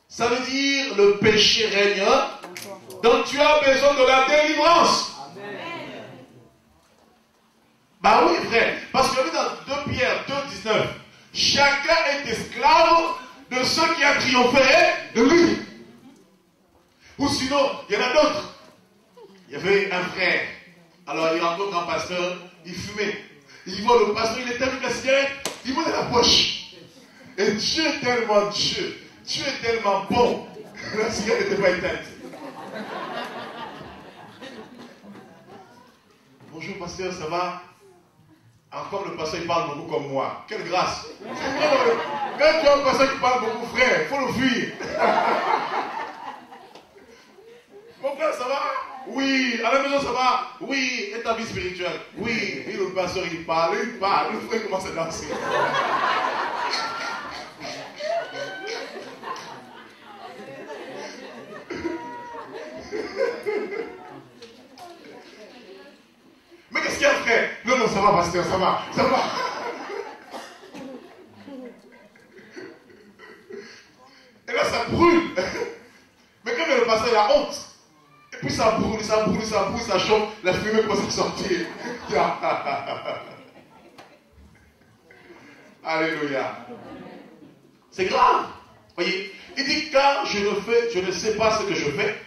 Ça veut dire le péché règne. Donc tu as besoin de la délivrance. Amen. Bah oui, frère. Parce que dans 2 Pierre 2,19, chacun est esclave de ceux qui a triomphé de lui. Ou sinon, il y en a d'autres. Il y avait un frère. Alors il rencontre un pasteur, il fumait. Il voit le pasteur, il est tellement la cigarette, il met dans la poche. Et Dieu est tellement Dieu. Dieu est tellement bon. La cigarette n'était pas éteinte. Bonjour pasteur, ça va? Encore le pasteur, il parle beaucoup comme moi. Quelle grâce. Quand tu as un pasteur qui parle beaucoup, frère, il faut le fuir. Mon frère, ça va? Oui. À la maison, ça va? Oui. Et ta vie spirituelle? Oui. Et le pasteur, il parle. Le frère commence à danser. Mais qu'est-ce qu'il y a, frère? Non, non, ça va, pasteur, ça va. Ça va. Et là, ça brûle. Mais quand le pasteur, il a honte. Et puis ça brûle, ça chauffe. La fumée commence à sortir. Alléluia. C'est grave. Voyez, il dit, car je ne sais pas ce que je fais.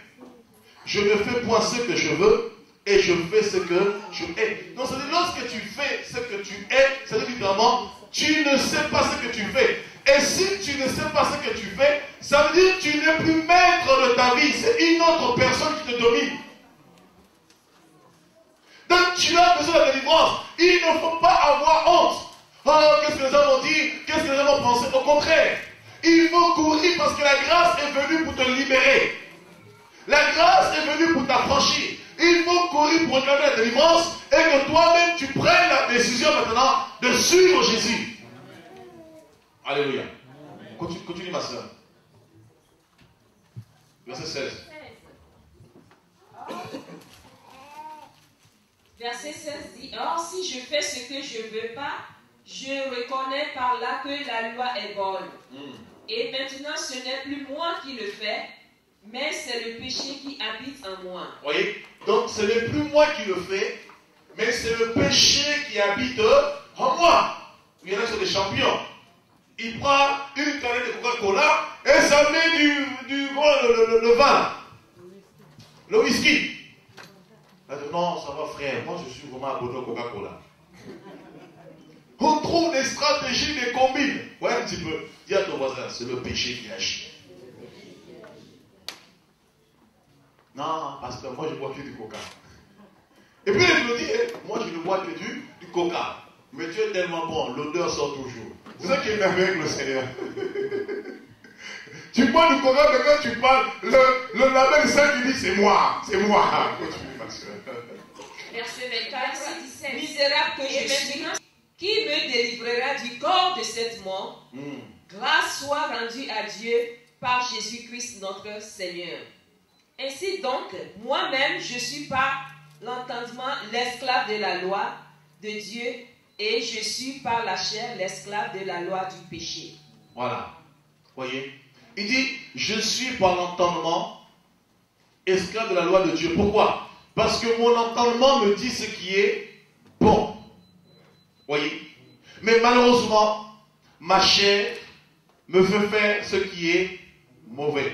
Je ne fais point ce que je veux. Et je fais ce que je hais. Donc, c'est-à-dire, lorsque tu fais ce que tu hais, c'est-à-dire, évidemment, tu ne sais pas ce que tu fais. Et si tu ne sais pas ce que tu fais, ça veut dire que tu n'es plus maître de ta vie. C'est une autre personne qui te domine. Donc, tu as besoin de délivrance. Il ne faut pas avoir honte. Oh, qu'est-ce que les hommes ont dit? Qu'est-ce que les hommes ont pensé? Au contraire, il faut courir parce que la grâce est venue pour te libérer. La grâce est venue pour t'affranchir. Il faut courir pour réclamer la délivrance et que toi-même tu prennes la décision maintenant de suivre Jésus. Alléluia. Continue ma soeur. Verset 16. Verset 16 dit, or si je fais ce que je ne veux pas, je reconnais par là que la loi est bonne. Et maintenant ce n'est plus moi qui le fais, mais c'est le péché qui habite en moi. Voyez? Donc ce n'est plus moi qui le fais, mais c'est le péché qui habite en moi. Il y en a qui sont des champions. Il prend une canette de Coca-Cola et ça met le vin, le whisky. Non, ça va frère, moi je suis vraiment abonné au Coca-Cola. On trouve des stratégies, des combines. Ouais, un petit peu. Dis à ton voisin, c'est le péché qui agit. Non, parce que moi je bois que du coca. Et puis il me dit, moi je ne bois que du coca. Mais Dieu est tellement bon, l'odeur sort toujours. C'est ça qui est merveilleux avec le Seigneur. Tu bois du coca, mais quand tu parles, le label saint qui dit c'est moi. Continue, ma soeur. Verset 24, misérable que je suis, qui me délivrera du corps de cette mort? Grâce soit rendue à Dieu par Jésus-Christ notre Seigneur. Ainsi donc, moi-même, je suis par l'entendement l'esclave de la loi de Dieu et je suis par la chair l'esclave de la loi du péché. Voilà. Voyez? Il dit, je suis par l'entendement esclave de la loi de Dieu. Pourquoi? Parce que mon entendement me dit ce qui est bon. Voyez? Mais malheureusement, ma chair me fait faire ce qui est mauvais.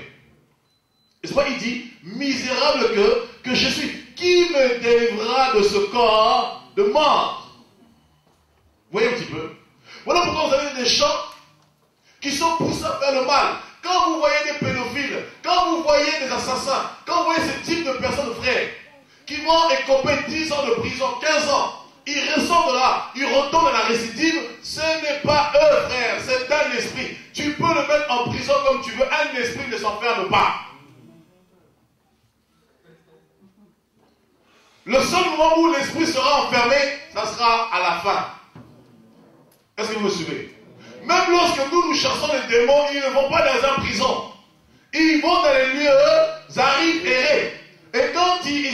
Et N'est-ce pas? Il dit, misérable que je suis. Qui me délivrera de ce corps de mort? Vous voyez un petit peu? Voilà pourquoi vous avez des gens qui sont poussés à faire le mal. Quand vous voyez des pédophiles, quand vous voyez des assassins, quand vous voyez ce type de personnes, frères, qui vont écoper 10 ans de prison, 15 ans, ils ressortent de là, ils retournent à la récidive, ce n'est pas eux, frère, c'est un esprit. Tu peux le mettre en prison comme tu veux, un esprit ne s'enferme pas. Le seul moment où l'esprit sera enfermé, ça sera à la fin. Est-ce que vous me suivez? Même lorsque nous chassons les démons, ils ne vont pas dans une prison. Ils vont dans les lieux arides et errés. Et quand ils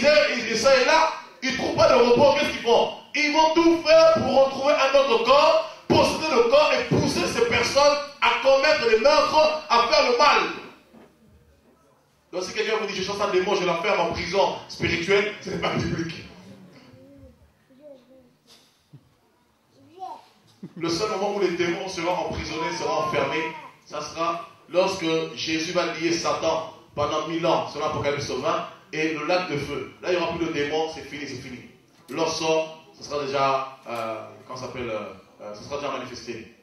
ça et là, ils ne trouvent pas de repos, qu'est-ce qu'ils font? Ils vont tout faire pour retrouver un autre corps, posséder le corps et pousser ces personnes à commettre les meurtres, à faire le mal. Donc si quelqu'un vous dit, je chasse un démon, je l'enferme en prison spirituelle, ce n'est pas biblique. Le seul moment où les démons seront emprisonnés, seront enfermés, ça sera lorsque Jésus va lier Satan pendant 1000 ans, selon Apocalypse 20, et le lac de feu. Là, il n'y aura plus de démons, c'est fini, c'est fini. Lorsque ce sera déjà, ce sera déjà manifesté.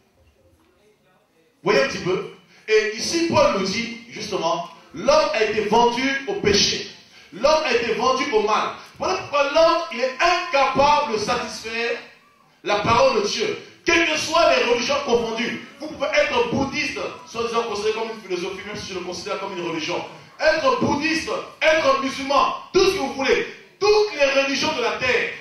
Vous voyez un petit peu? Et ici, Paul nous dit, justement, l'homme a été vendu au péché. L'homme a été vendu au mal. Voilà pourquoi l'homme, il est incapable de satisfaire la parole de Dieu. Quelles que soient les religions confondues, vous pouvez être bouddhiste, soi-disant considéré comme une philosophie, même si je le considère comme une religion. Être bouddhiste, être musulman, tout ce que vous voulez. Toutes les religions de la terre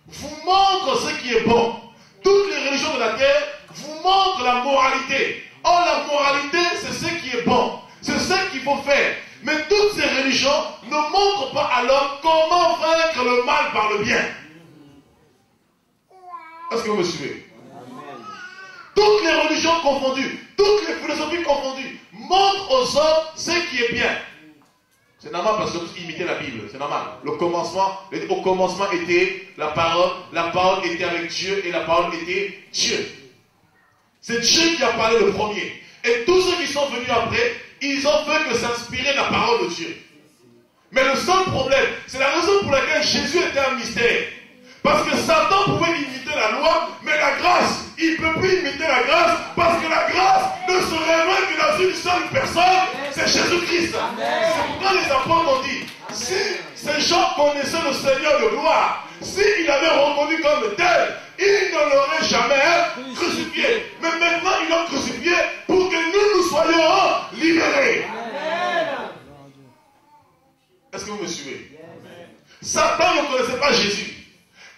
vous montrent ce qui est bon. Toutes les religions de la terre vous montrent la moralité. Or, la moralité, c'est ce qui est bon. C'est ce qu'il faut faire. Mais toutes ces religions ne montrent pas à l'homme comment vaincre le mal par le bien. Est-ce que vous me suivez? Toutes les religions confondues, toutes les philosophies confondues, montrent aux hommes ce qui est bien. C'est normal parce que tous imitaient la Bible, c'est normal. Au commencement était la parole était avec Dieu et la parole était Dieu. C'est Dieu qui a parlé le premier. Et tous ceux qui sont venus après, ils ont fait que s'inspirer de la parole de Dieu. Mais le seul problème, c'est la raison pour laquelle Jésus était un mystère. Parce que Satan pouvait imiter la loi, mais la grâce, il ne peut plus imiter la grâce, parce que la grâce ne se révèle que dans une seule personne, c'est Jésus-Christ. C'est pourquoi les apôtres ont dit, si ces gens connaissaient le Seigneur de gloire, s'ils l'avaient reconnu comme tel, ils ne l'auraient jamais crucifié. Mais maintenant, ils l'ont crucifié pour que nous soyons libérés. Est-ce que vous me suivez? Satan ne connaissait pas Jésus.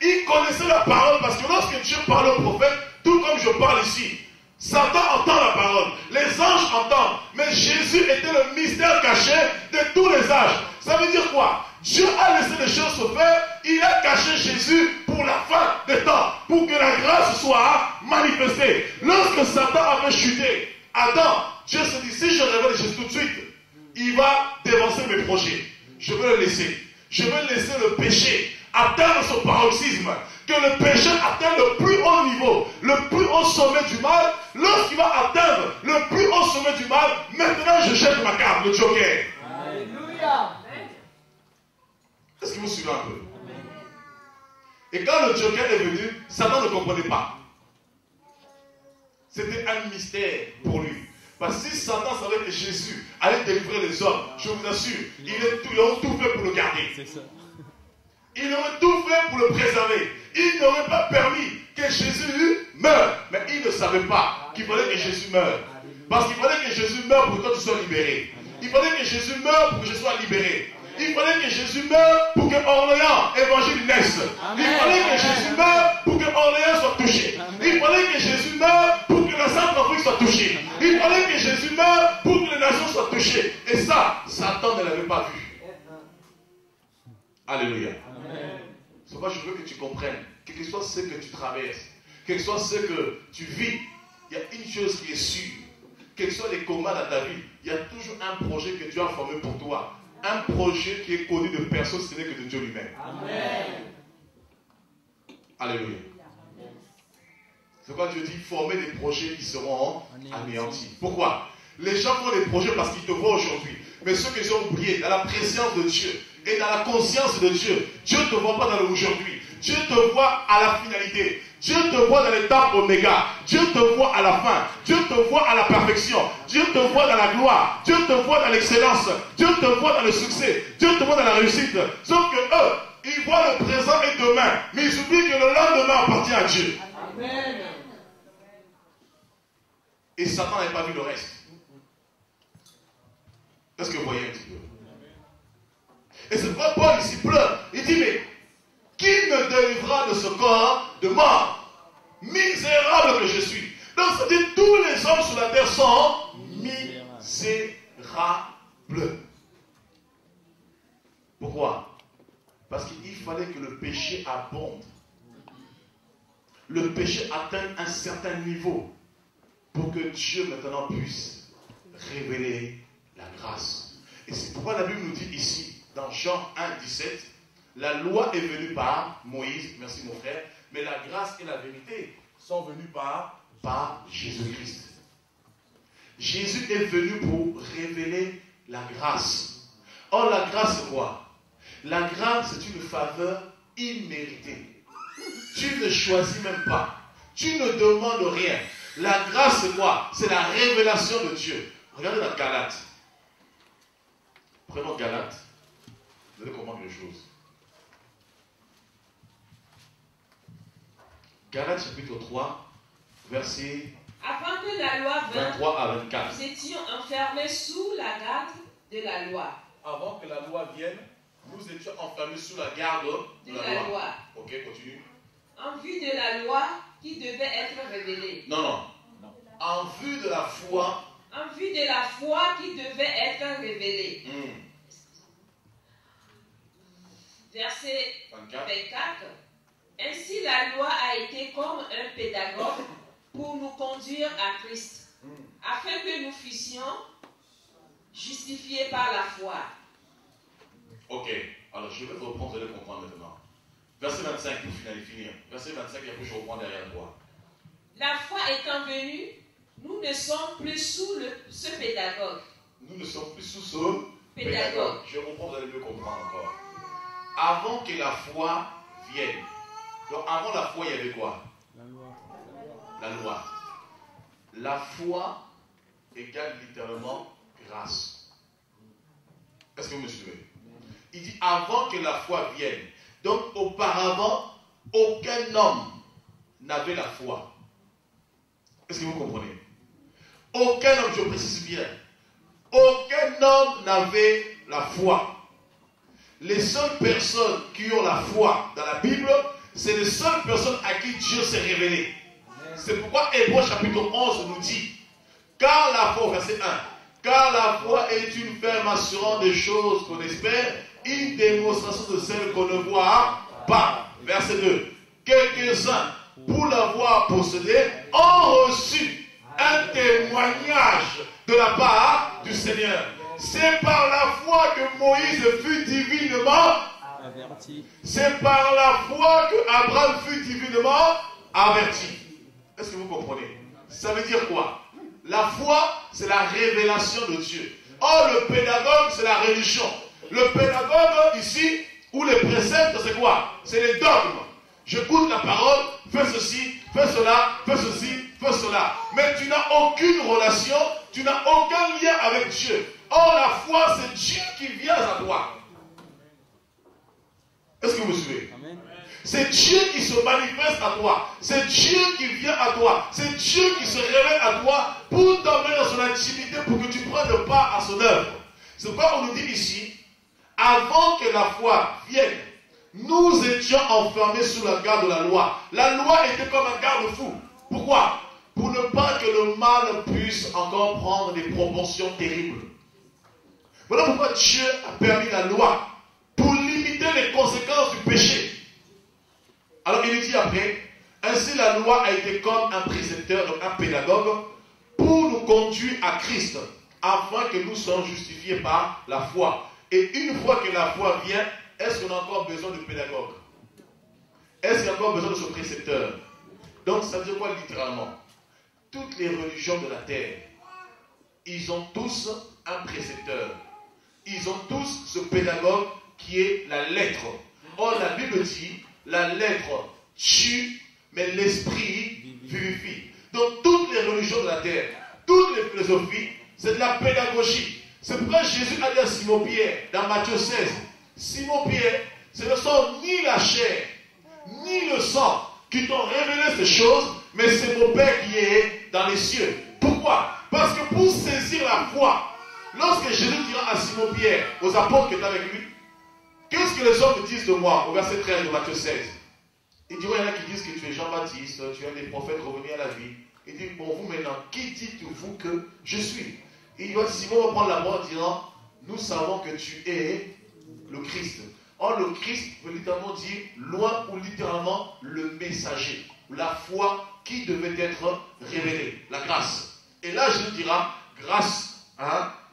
Il connaissait la parole parce que lorsque Dieu parle au prophète, tout comme je parle ici, Satan entend la parole, les anges entendent, mais Jésus était le mystère caché de tous les âges. Ça veut dire quoi? Dieu a laissé les choses se faire, il a caché Jésus pour la fin des temps, pour que la grâce soit manifestée. Lorsque Satan avait chuté, Adam, Dieu se dit, si je révèle Jésus tout de suite, il va dévancer mes projets. Je vais le laisser. Je vais laisser le péché atteindre son paroxysme, que le péché atteigne le plus haut niveau, le plus haut sommet du mal. Lorsqu'il va atteindre le plus haut sommet du mal, maintenant je jette ma carte, le joker. Alléluia. Est-ce que vous suivez un peu? Et quand le joker est venu, Satan ne comprenait pas. C'était un mystère pour lui. Parce que si Satan savait que Jésus allait délivrer les hommes, je vous assure, il aurait tout fait pour le garder. C'est ça. Il aurait tout fait pour le préserver. Il n'aurait pas permis que Jésus meure. Mais il ne savait pas qu'il fallait que Jésus meure. Parce qu'il fallait que Jésus meure pour que toi tu sois libéré. Il fallait que Jésus meure pour que je sois libéré. Il fallait que Jésus meure pour que Orléans, évangile naisse. Il fallait que Jésus meure pour que Orléans soit touché. Il fallait que Jésus meure pour que la Centrafrique soit touchée. Il fallait que Jésus meure pour que les nations soient touchées. Et ça, Satan ne l'avait pas vu. Alléluia. C'est pourquoi je veux que tu comprennes, quel que soit ce que tu traverses, quel que soit ce que tu vis, il y a une chose qui est sûre. Quels que soient les combats dans ta vie, il y a toujours un projet que Dieu a formé pour toi. Un projet qui est connu de personne, ce n'est que de Dieu lui-même. Amen. Alléluia. C'est pourquoi Dieu dit former des projets qui seront anéantis. Pourquoi? Les gens font des projets parce qu'ils te voient aujourd'hui. Mais ceux que j'ai oubliés, dans la présence de Dieu et dans la conscience de Dieu, Dieu ne te voit pas dans l'aujourd'hui. Dieu te voit à la finalité. Dieu te voit dans l'étape oméga. Dieu te voit à la fin. Dieu te voit à la perfection. Dieu te voit dans la gloire. Dieu te voit dans l'excellence. Dieu te voit dans le succès. Dieu te voit dans la réussite. Sauf que eux, ils voient le présent et demain. Mais ils oublient que le lendemain appartient à Dieu. Amen. Et Satan n'avait pas vu le reste. Est-ce que vous voyez un petit peu? Et c'est pourquoi Paul ici pleure. Il dit, mais qui me délivrera de ce corps de mort? Misérable que je suis. Donc ça dit, tous les hommes sur la terre sont misérables. Pourquoi? Parce qu'il fallait que le péché abonde. Le péché atteigne un certain niveau pour que Dieu maintenant puisse révéler la grâce. Et c'est pourquoi la Bible nous dit ici, dans Jean 1, 17, la loi est venue par Moïse, merci mon frère, mais la grâce et la vérité sont venues par Jésus-Christ. Jésus est venu pour révéler la grâce. Or, la grâce, c'est quoi? La grâce, c'est une faveur imméritée. Tu ne choisis même pas. Tu ne demandes rien. La grâce, c'est quoi? C'est la révélation de Dieu. Regardez dans Galates. Prenons Galates. Vous allez comprendre les choses. Galates chapitre 3, verset Avant que la loi vint, 23 à 24. nous étions enfermés sous la garde de la loi. Avant que la loi vienne, nous étions enfermés sous la garde de la loi. Ok, continue. En vue de la loi qui devait être révélée. Non. En vue de la foi. En vue de la foi qui devait être révélée. Verset 24. Ainsi la loi a été comme un pédagogue pour nous conduire à Christ, afin que nous fussions justifiés par la foi. Ok, alors je vais reprendre, vous allez comprendre maintenant. Verset 25 pour finir. Verset 25 et après je reprends derrière toi. La foi étant venue, nous ne sommes plus sous ce pédagogue. Nous ne sommes plus sous ce pédagogue. Je reprends, vous allez mieux comprendre encore. Avant que la foi vienne, donc avant la foi, il y avait quoi? La loi. La foi égale littéralement grâce. Est-ce que vous me suivez? Il dit avant que la foi vienne. Donc auparavant, aucun homme n'avait la foi. Est-ce que vous comprenez? Aucun homme, je précise bien, aucun homme n'avait la foi. Les seules personnes qui ont la foi dans la Bible, c'est les seules personnes à qui Dieu s'est révélé. C'est pourquoi Hébreux chapitre 11 nous dit, car la foi, verset 1, car la foi est une ferme assurance des choses qu'on espère, une démonstration de celles qu'on ne voit pas. Verset 2, quelques-uns, pour l'avoir possédé, ont reçu un témoignage de la part du Seigneur. C'est par la foi que Moïse fut divinement averti. C'est par la foi que Abraham fut divinement averti. Est-ce que vous comprenez? Ça veut dire quoi? La foi, c'est la révélation de Dieu. Or, le pédagogue, c'est la religion. Le pédagogue, ici, ou les préceptes, c'est quoi? C'est les dogmes. J'écoute la parole, fais ceci, fais cela, fais ceci, fais cela. Mais tu n'as aucune relation, tu n'as aucun lien avec Dieu. Or, la foi, c'est Dieu qui vient à toi. Est-ce que vous me suivez? Amen. C'est Dieu qui se manifeste à toi. C'est Dieu qui vient à toi. C'est Dieu qui se révèle à toi pour t'emmener dans son intimité, pour que tu prennes part à son œuvre. C'est pourquoi on nous dit ici, avant que la foi vienne, nous étions enfermés sous la garde de la loi. La loi était comme un garde-fou. Pourquoi? Pour ne pas que le mal puisse encore prendre des proportions terribles. Voilà pourquoi Dieu a permis la loi, pour limiter les conséquences du péché. Alors il dit après, ainsi la loi a été comme un précepteur, donc un pédagogue, pour nous conduire à Christ, afin que nous soyons justifiés par la foi. Et une fois que la foi vient, est-ce qu'on a encore besoin de pédagogue? Est-ce qu'il y a encore besoin de ce précepteur? Donc ça veut dire quoi littéralement? Toutes les religions de la terre, ils ont tous un précepteur. ils ont tous ce pédagogue qui est la lettre. Or, la Bible dit, la lettre tue, mais l'esprit vivifie. Donc, toutes les religions de la terre, toutes les philosophies, c'est de la pédagogie. C'est pourquoi Jésus a dit à Simon-Pierre, dans Matthieu 16, Simon-Pierre, ce ne sont ni la chair, ni le sang qui t'ont révélé ces choses, mais c'est mon Père qui est dans les cieux. Pourquoi? Parce que pour saisir la foi, lorsque Jésus dira à Simon-Pierre, aux apôtres qui étaient avec lui, qu'est-ce que les hommes disent de moi? Au verset 13 de Matthieu 16. Il dit, il y en a qui disent que tu es Jean-Baptiste, tu es un des prophètes revenus à la vie. Il dit, bon, vous maintenant, qui dites-vous que je suis? Et Simon va prendre la parole en disant, nous savons que tu es le Christ. Or, le Christ veut littéralement dire, loin ou littéralement, le messager. La foi qui devait être révélée, la grâce. Et là, Jésus dira, grâce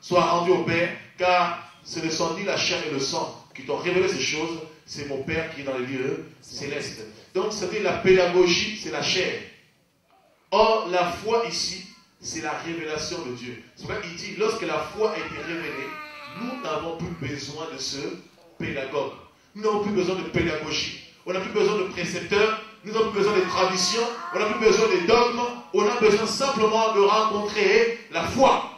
soit rendue au Père, car ce ne sont ni la chair et le sang qui t'ont révélé ces choses, c'est mon Père qui est dans les lieux célestes. Donc, c'était la pédagogie, c'est la chair. Or, la foi ici, c'est la révélation de Dieu. C'est pourquoi il dit, lorsque la foi a été révélée, nous n'avons plus besoin de ce pédagogue. Nous n'avons plus besoin de pédagogie. On n'a plus besoin de précepteurs. Nous n'avons plus besoin de traditions. On n'a plus besoin de dogmes. On a besoin simplement de rencontrer la foi.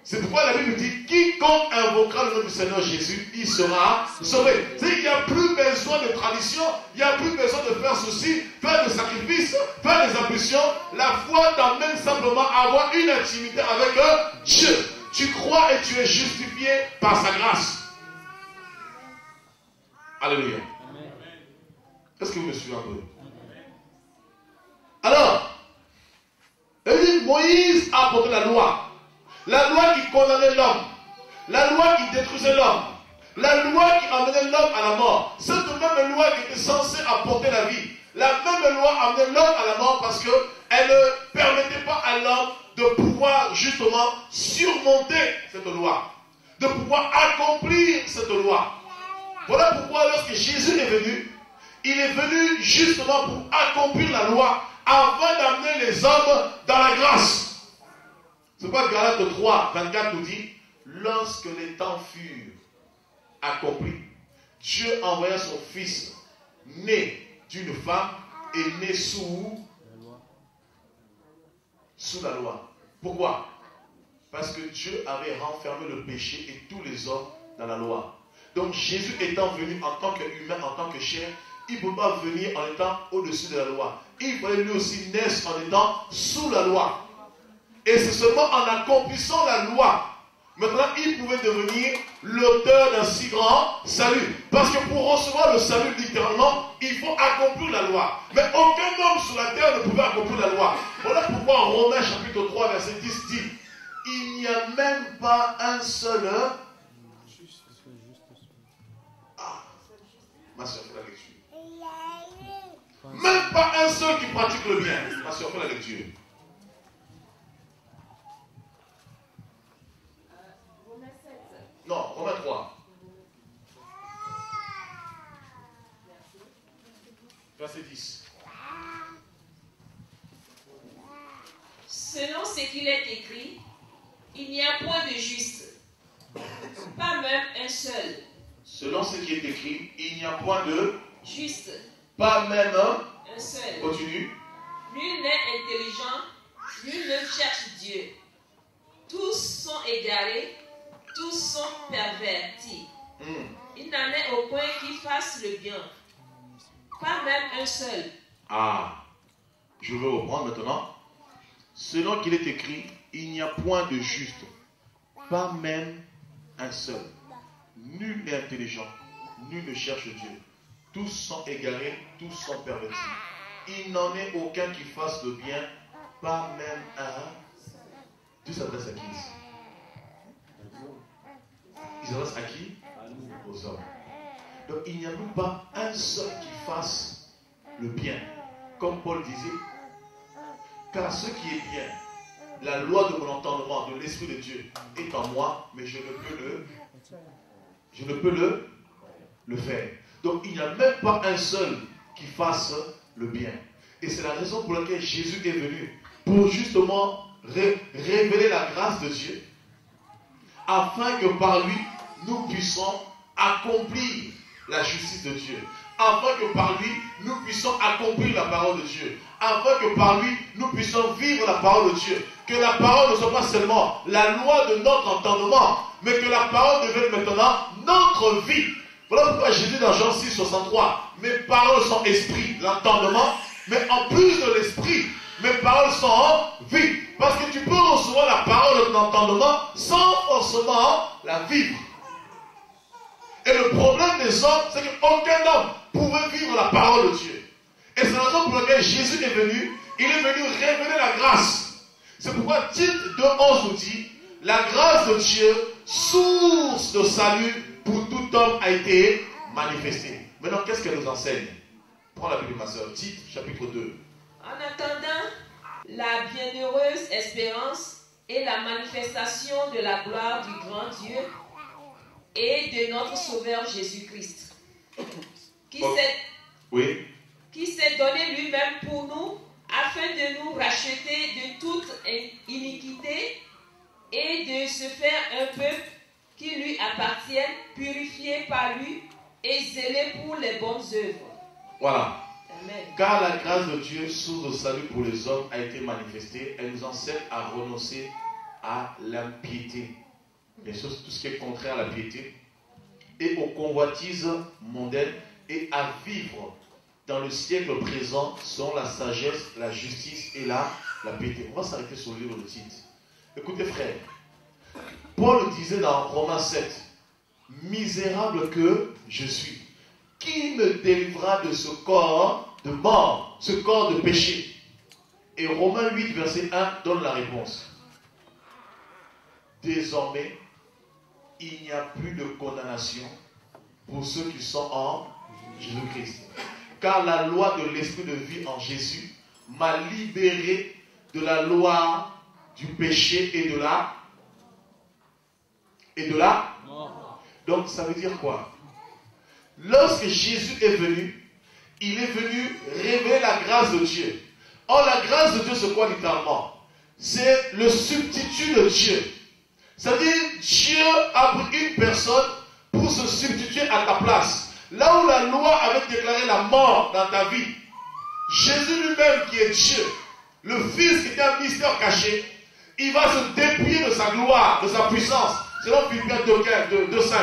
C'est pourquoi la Bible dit, quiconque invoquera le nom du Seigneur Jésus, il sera sauvé. Il n'y a plus besoin de tradition, il n'y a plus besoin de faire ceci, faire des sacrifices, faire des impulsions. La foi t'emmène simplement à avoir une intimité avec Dieu. Tu crois et tu es justifié par sa grâce. Alléluia. Est-ce que vous me suivez un peu? Alors, Moïse a apporté la loi. La loi qui condamnait l'homme, la loi qui détruisait l'homme, la loi qui amenait l'homme à la mort. Cette même loi qui était censée apporter la vie, la même loi amenait l'homme à la mort parce qu'elle ne permettait pas à l'homme de pouvoir justement surmonter cette loi, de pouvoir accomplir cette loi. Voilà pourquoi lorsque Jésus est venu, il est venu justement pour accomplir la loi afin d'amener les hommes dans la grâce. C'est pourquoi Galates 3, 24 nous dit, lorsque les temps furent accomplis, Dieu envoya son Fils, né d'une femme et né sous la loi. Pourquoi? Parce que Dieu avait renfermé le péché et tous les hommes dans la loi. Donc Jésus étant venu en tant qu'humain, en tant que chair, il ne peut pas venir en étant au-dessus de la loi. Il fallait lui aussi naître en étant sous la loi. Et c'est seulement en accomplissant la loi, maintenant il pouvait devenir l'auteur d'un si grand salut. Parce que pour recevoir le salut littéralement, il faut accomplir la loi. Mais aucun homme sur la terre ne pouvait accomplir la loi. Voilà pourquoi en Romains chapitre 3 verset 10 dit, il n'y a même pas un seul... Ma soeur fait la lecture. Même pas un seul qui pratique le bien. Ma soeur fait la lecture. Non, Romains 3. Verset 10. Selon ce qu'il est écrit, il n'y a point de juste, pas même un seul. Selon ce qui est écrit, il n'y a point de juste, pas même un seul. Continue. Nul n'est intelligent, nul ne cherche Dieu. Tous sont égarés, tous sont pervertis. Il n'en est aucun qui fasse le bien. Pas même un seul. Ah, je vais reprendre maintenant. Selon qu'il est écrit, il n'y a point de juste, pas même un seul. Nul n'est intelligent, nul ne cherche Dieu. Tous sont égarés, tous sont pervertis. Il n'en est aucun qui fasse le bien, pas même un. Dieu s'adresse à qui ici? Il s'adresse à qui? Aux hommes. Donc il n'y a même pas un seul qui fasse le bien. Comme Paul disait, car ce qui est bien, la loi de mon entendement, de l'Esprit de Dieu est en moi, mais je ne peux le faire. Donc il n'y a même pas un seul qui fasse le bien. Et c'est la raison pour laquelle Jésus est venu, pour justement révéler la grâce de Dieu, afin que par lui, nous puissions accomplir la justice de Dieu. Afin que par lui, nous puissions accomplir la parole de Dieu. Afin que par lui, nous puissions vivre la parole de Dieu. Que la parole ne soit pas seulement la loi de notre entendement, mais que la parole devienne maintenant notre vie. Voilà pourquoi Jésus dans Jean 6, 63, mes paroles sont esprit, l'entendement, mais en plus de l'esprit, mes paroles sont en vie. Parce que tu peux recevoir la parole de ton entendement sans forcément la vivre. Et le problème des hommes, c'est qu'aucun homme pouvait vivre la parole de Dieu. Et c'est la raison pour laquelle Jésus est venu. Il est venu révéler la grâce. C'est pourquoi Tite 2,11 nous dit, la grâce de Dieu, source de salut pour tout homme, a été manifestée. Maintenant, qu'est-ce qu'elle nous enseigne? Prends la Bible, ma soeur. Tite, chapitre 2. En attendant la bienheureuse espérance et la manifestation de la gloire du grand Dieu et de notre Sauveur Jésus-Christ, qui s'est donné lui-même pour nous, afin de nous racheter de toute iniquité et de se faire un peuple qui lui appartienne, purifié par lui et zélé pour les bonnes œuvres. Voilà. Amen. Car la grâce de Dieu, source de salut pour les hommes, a été manifestée. Elle nous enseigne à renoncer à l'impiété. Bien sûr, tout ce qui est contraire à la piété. Et aux convoitises mondaines. Et à vivre dans le siècle présent selon la sagesse, la justice et la piété. On va s'arrêter sur le livre de Tite. Écoutez frère, Paul disait dans Romains 7, misérable que je suis, qui me délivrera de ce corps de mort, ce corps de péché? Et Romains 8 verset 1 donne la réponse. Désormais, il n'y a plus de condamnation pour ceux qui sont en Jésus-Christ. Car la loi de l'esprit de vie en Jésus m'a libéré de la loi du péché et de la mort. Donc ça veut dire quoi? Lorsque Jésus est venu, il est venu révéler la grâce de Dieu. Or la grâce de Dieu c'est quoi littéralement? C'est le substitut de Dieu. C'est-à-dire Dieu a pris une personne pour se substituer à ta place. Là où la loi avait déclaré la mort dans ta vie, Jésus lui-même qui est Dieu, le Fils qui était un mystère caché, il va se dépouiller de sa gloire, de sa puissance, selon Philippiens 2,5.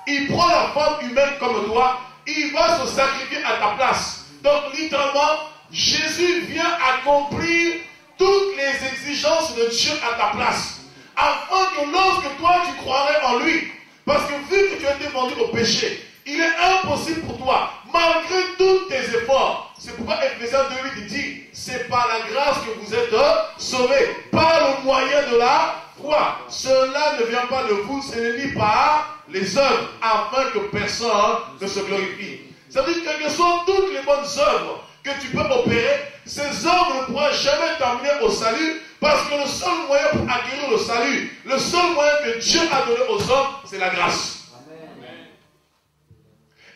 Il prend la forme humaine comme toi, il va se sacrifier à ta place. Donc littéralement, Jésus vient accomplir toutes les exigences de Dieu à ta place. Afin que lorsque toi tu croirais en lui, parce que vu que tu as été vendu au péché, il est impossible pour toi, malgré tous tes efforts. C'est pourquoi Ephésiens 2,8 dit, c'est par la grâce que vous êtes sauvés, par le moyen de la foi. Cela ne vient pas de vous, ce n'est ni par les œuvres, afin que personne ne se glorifie. C'est-à-dire que quelles que soient toutes les bonnes œuvres que tu peux opérer, ces œuvres ne pourront jamais t'amener au salut, parce que le seul moyen pour acquérir le salut, le seul moyen que Dieu a donné aux hommes, c'est la grâce.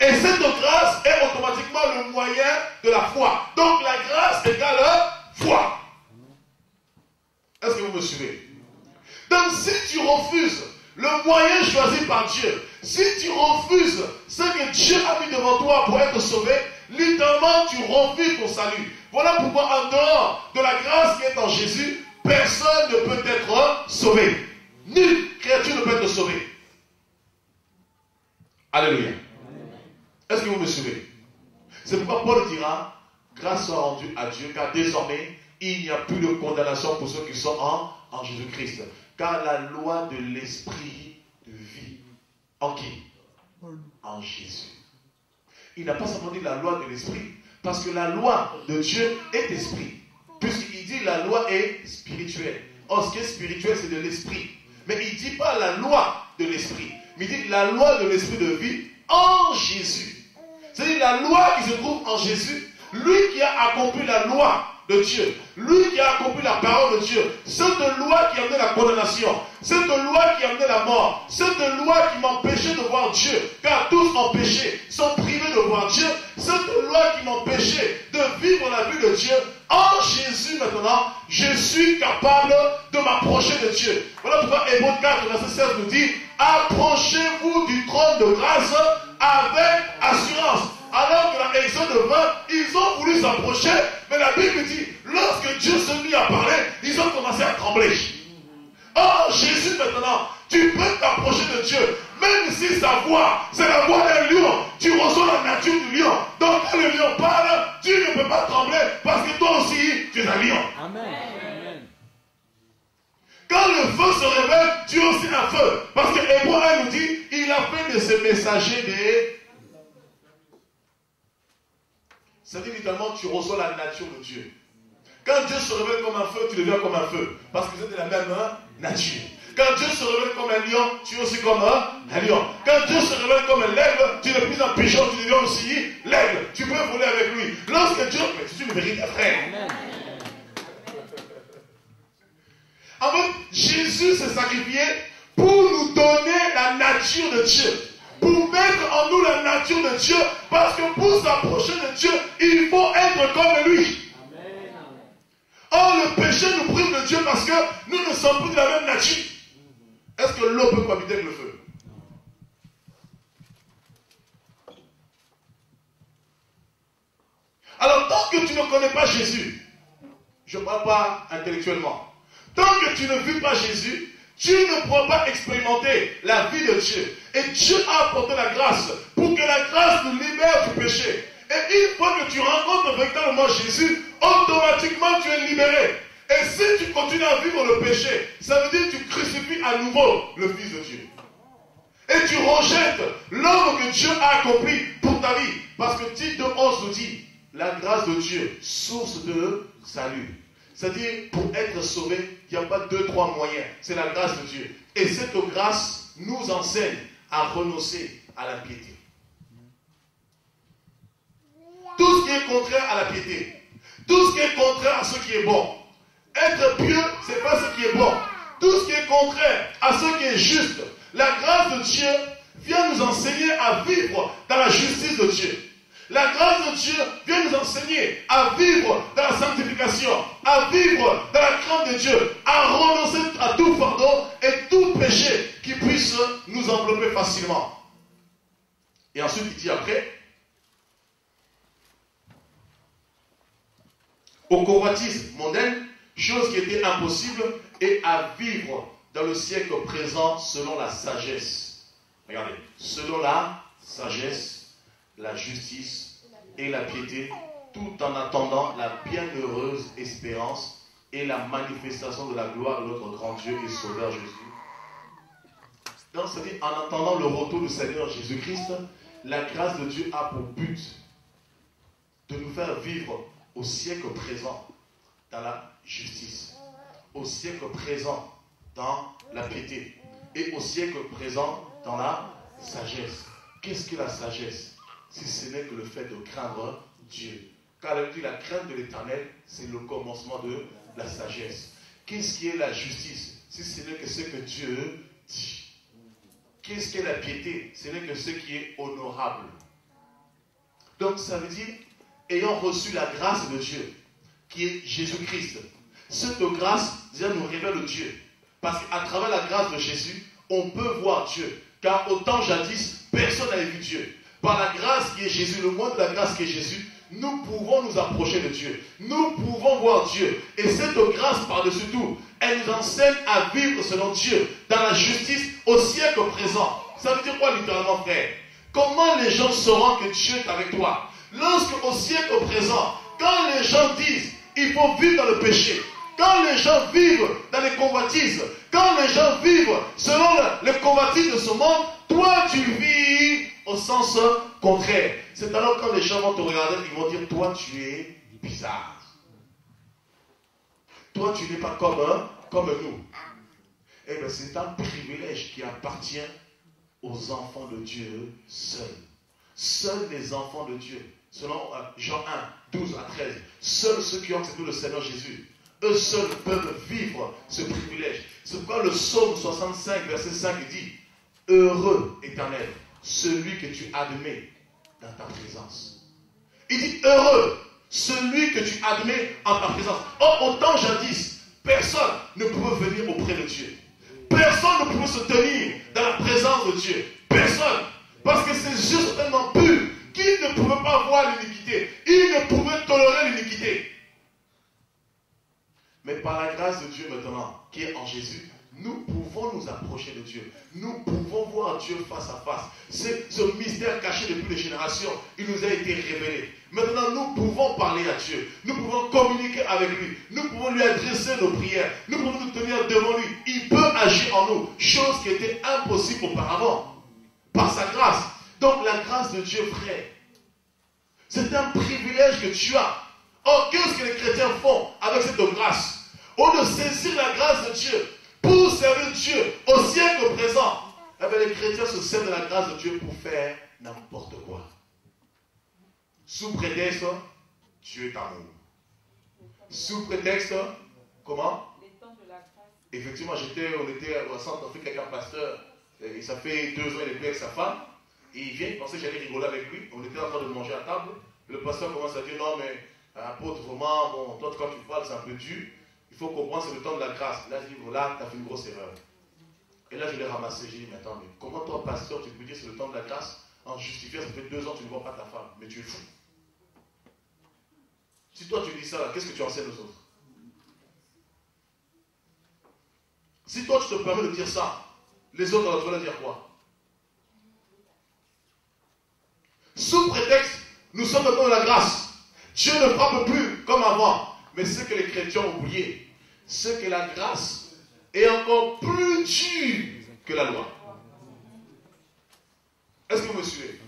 Et cette grâce est automatiquement le moyen de la foi. Donc la grâce égale foi. Est-ce que vous me suivez? Donc si tu refuses le moyen choisi par Dieu, si tu refuses ce que Dieu a mis devant toi pour être sauvé, littéralement tu refuses ton salut. Voilà pourquoi en dehors de la grâce qui est en Jésus, personne ne peut être sauvé. Nulle créature ne peut être sauvée. Alléluia. Est-ce que vous me suivez? C'est pourquoi Paul dira, grâce soit rendue à Dieu, car désormais, il n'y a plus de condamnation pour ceux qui sont en Jésus-Christ. Car la loi de l'esprit de vie, en qui? En Jésus. Il n'a pas seulement dit la loi de l'esprit, parce que la loi de Dieu est esprit. Puisqu'il dit la loi est spirituelle. Or, ce qui est spirituel, c'est de l'esprit. Mais il ne dit pas la loi de l'esprit, mais il dit la loi de l'esprit de vie en Jésus. C'est-à-dire la loi qui se trouve en Jésus, lui qui a accompli la loi de Dieu, lui qui a accompli la parole de Dieu, cette loi qui a amené la condamnation, cette loi qui a amené la mort, cette loi qui m'empêchait de voir Dieu, car tous en péché sont privés de voir Dieu, cette loi qui m'empêchait de vivre la vie de Dieu, en Jésus maintenant, je suis capable de m'approcher de Dieu. Voilà pourquoi Hébreux 4, verset 16 nous dit, approchez-vous du trône de grâce avec assurance. Alors que dans Exode 20, ils ont voulu s'approcher, mais la Bible dit, lorsque Dieu se mit à parler, ils ont commencé à trembler. Or, Jésus maintenant, tu peux t'approcher de Dieu, même si sa voix, c'est la voix d'un lion, tu reçois la nature du lion. Donc quand le lion parle, tu ne peux pas trembler, parce que toi aussi, tu es un lion. Amen. Quand le feu se révèle, tu es aussi un feu. Parce que Hébreux 1 nous dit, il a fait de ses messagers des... C'est-à-dire littéralement, tu reçois la nature de Dieu. Quand Dieu se révèle comme un feu, tu deviens comme un feu. Parce que vous êtes de la même nature. Quand Dieu se révèle comme un lion, tu es aussi comme un lion. Quand Dieu se révèle comme un aigle, tu n'es plus un pigeon, tu deviens aussi l'aigle. Tu peux voler avec lui. Lorsque Dieu... Mais c'est une vérité, frère. En fait, Jésus s'est sacrifié pour nous donner la nature de Dieu. Pour mettre en nous la nature de Dieu. Parce que pour s'approcher de Dieu, il faut être comme lui. Or, le péché nous prive de Dieu parce que nous ne sommes plus de la même nature. Est-ce que l'eau peut cohabiter avec le feu? Alors, tant que tu ne connais pas Jésus, je ne parle pas intellectuellement, tant que tu ne vis pas Jésus, tu ne pourras pas expérimenter la vie de Dieu. Et Dieu a apporté la grâce pour que la grâce nous libère du péché. Et une fois que tu rencontres véritablement Jésus, automatiquement tu es libéré. Et si tu continues à vivre le péché, ça veut dire que tu crucifies à nouveau le Fils de Dieu. Et tu rejettes l'œuvre que Dieu a accomplie pour ta vie. Parce que Tite 11 nous dit, la grâce de Dieu, source de salut. C'est-à-dire, pour être sauvé, il n'y a pas 2-3 moyens. C'est la grâce de Dieu. Et cette grâce nous enseigne à renoncer à la piété. Tout ce qui est contraire à la piété, tout ce qui est contraire à ce qui est bon. Être pieux, ce n'est pas ce qui est bon. Tout ce qui est contraire à ce qui est juste. La grâce de Dieu vient nous enseigner à vivre dans la justice de Dieu. La grâce de Dieu vient nous enseigner à vivre dans la sanctification, à vivre dans la crainte de Dieu, à renoncer à tout fardeau et tout péché qui puisse nous envelopper facilement. Et ensuite, il dit après, au convoitisme mondaine, chose qui était impossible, et à vivre dans le siècle présent selon la sagesse. Regardez, selon la sagesse, la justice et la piété, tout en attendant la bienheureuse espérance et la manifestation de la gloire de notre grand Dieu et Sauveur Jésus. Donc, c'est-à-dire, en attendant le retour du Seigneur Jésus-Christ, la grâce de Dieu a pour but de nous faire vivre au siècle présent dans la justice, au siècle présent dans la piété et au siècle présent dans la sagesse. Qu'est-ce que la sagesse? Si ce n'est que le fait de craindre Dieu. Car elle dit la crainte de l'Éternel, c'est le commencement de la sagesse. Qu'est-ce qui est la justice? Si ce n'est que ce que Dieu dit. Qu'est-ce qu'est la piété? Ce n'est que ce qui est honorable. Donc ça veut dire, ayant reçu la grâce de Dieu, qui est Jésus-Christ, cette grâce déjà nous révèle Dieu. Parce qu'à travers la grâce de Jésus, on peut voir Dieu. Car au temps jadis, personne n'avait vu Dieu. Par la grâce qui est Jésus, le moyen de la grâce qui est Jésus, nous pouvons nous approcher de Dieu. Nous pouvons voir Dieu. Et cette grâce par-dessus tout, elle nous enseigne à vivre selon Dieu, dans la justice au siècle présent. Ça veut dire quoi littéralement, frère? Comment les gens sauront que Dieu est avec toi? Lorsque au siècle présent, quand les gens disent, il faut vivre dans le péché, quand les gens vivent dans les convoitises, quand les gens vivent selon les convoitises de ce monde, toi tu vis au sens contraire. C'est alors quand les gens vont te regarder, ils vont dire, toi tu es bizarre. Toi tu n'es pas comme nous. Eh bien c'est un privilège qui appartient aux enfants de Dieu seuls. Seuls les enfants de Dieu. Selon Jean 1, 12 à 13. Seuls ceux qui ont accepté le Seigneur Jésus. Eux seuls peuvent vivre ce privilège. C'est pourquoi le psaume 65, verset 5 dit, heureux, Éternel, celui que tu admets dans ta présence. Il dit heureux, celui que tu admets en ta présence. Or, au temps jadis, personne ne pouvait venir auprès de Dieu. Personne ne pouvait se tenir dans la présence de Dieu. Personne. Parce que c'est juste tellement pur qu'il ne pouvait pas voir l'iniquité. Il ne pouvait tolérer l'iniquité. Mais par la grâce de Dieu maintenant, qui est en Jésus, nous pouvons nous approcher de Dieu. Nous pouvons voir Dieu face à face. C'est ce mystère caché depuis les générations. Il nous a été révélé. Maintenant, nous pouvons parler à Dieu. Nous pouvons communiquer avec lui. Nous pouvons lui adresser nos prières. Nous pouvons nous tenir devant lui. Il peut agir en nous. Chose qui était impossible auparavant. Par sa grâce. Donc la grâce de Dieu, frère, c'est un privilège que tu as. Or, qu'est-ce que les chrétiens font avec cette grâce? Au lieu de saisir la grâce de Dieu pour servir Dieu au siècle présent, eh bien, les chrétiens se servent de la grâce de Dieu pour faire n'importe quoi. Sous prétexte, Dieu est amour. Sous prétexte, comment? Effectivement, on était au centre d'Afrique avec un pasteur, et ça fait 2 ans qu'il est plus avec sa femme, et il vient, il pensait que j'allais rigoler avec lui, on était en train de manger à table, le pasteur commence à dire, non mais, apôtre, vraiment, bon, toi quand tu parles c'est un peu dur, il faut comprendre c'est le temps de la grâce. Là, je dis, voilà, tu as fait une grosse erreur. Et là, je l'ai ramassé, j'ai dit, mais attends, mais comment toi, pasteur, tu peux dire c'est le temps de la grâce, en justifiant, ça fait 2 ans que tu ne vois pas ta femme, mais tu es fou. Si toi tu dis ça, qu'est-ce que tu enseignes aux autres? Si toi tu te permets de dire ça, les autres, alors, tu vas leur dire quoi? Sous prétexte, nous sommes dans la grâce. Dieu ne frappe plus comme avant. Mais ce que les chrétiens ont oublié, c'est que la grâce est encore plus dure que la loi. Est-ce que vous me suivez?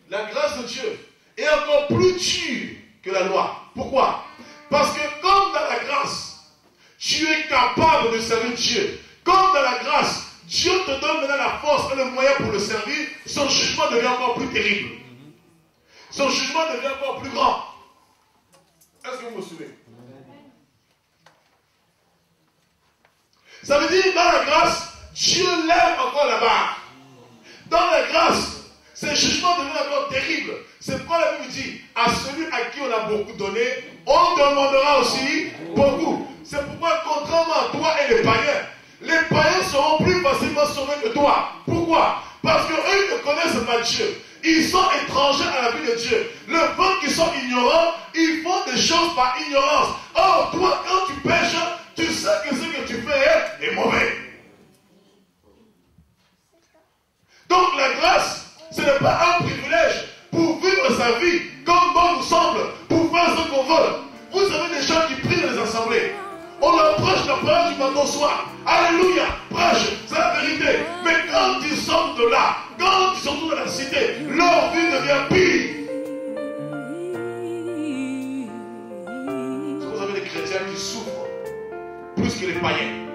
La grâce de Dieu est encore plus dure que la loi. Pourquoi? Parce que comme dans la grâce, tu es capable de servir Dieu. Comme dans la grâce, Dieu te donne maintenant la force et le moyen pour le servir, son jugement devient encore plus terrible. Son jugement devient encore plus grand. Est-ce que vous me suivez? Ça veut dire, dans la grâce, Dieu lève encore la barre. Dans la grâce, ce jugement devient encore terrible. C'est pourquoi la Bible dit, à celui à qui on a beaucoup donné, on demandera aussi beaucoup. C'est pourquoi, contrairement à toi et les païens seront plus facilement sauvés que toi. Pourquoi? Parce qu'eux ne connaissent pas Dieu. Ils sont étrangers à la vie de Dieu. Le fait qu'ils sont ignorants, ils font des choses par ignorance. Or, toi, quand tu pêches, tu sais que ce que tu fais est mauvais. Donc la grâce, ce n'est pas un privilège pour vivre sa vie comme bon nous semble, pour faire ce qu'on veut. Vous avez des gens qui prient dans les assemblées. On leur prêche la parole du matin au soir. Alléluia, prêche, c'est la vérité. Mais quand ils sortent de là, quand ils sont dans la cité, leur vie devient pire. Vous avez des chrétiens qui souffrent plus que les païens.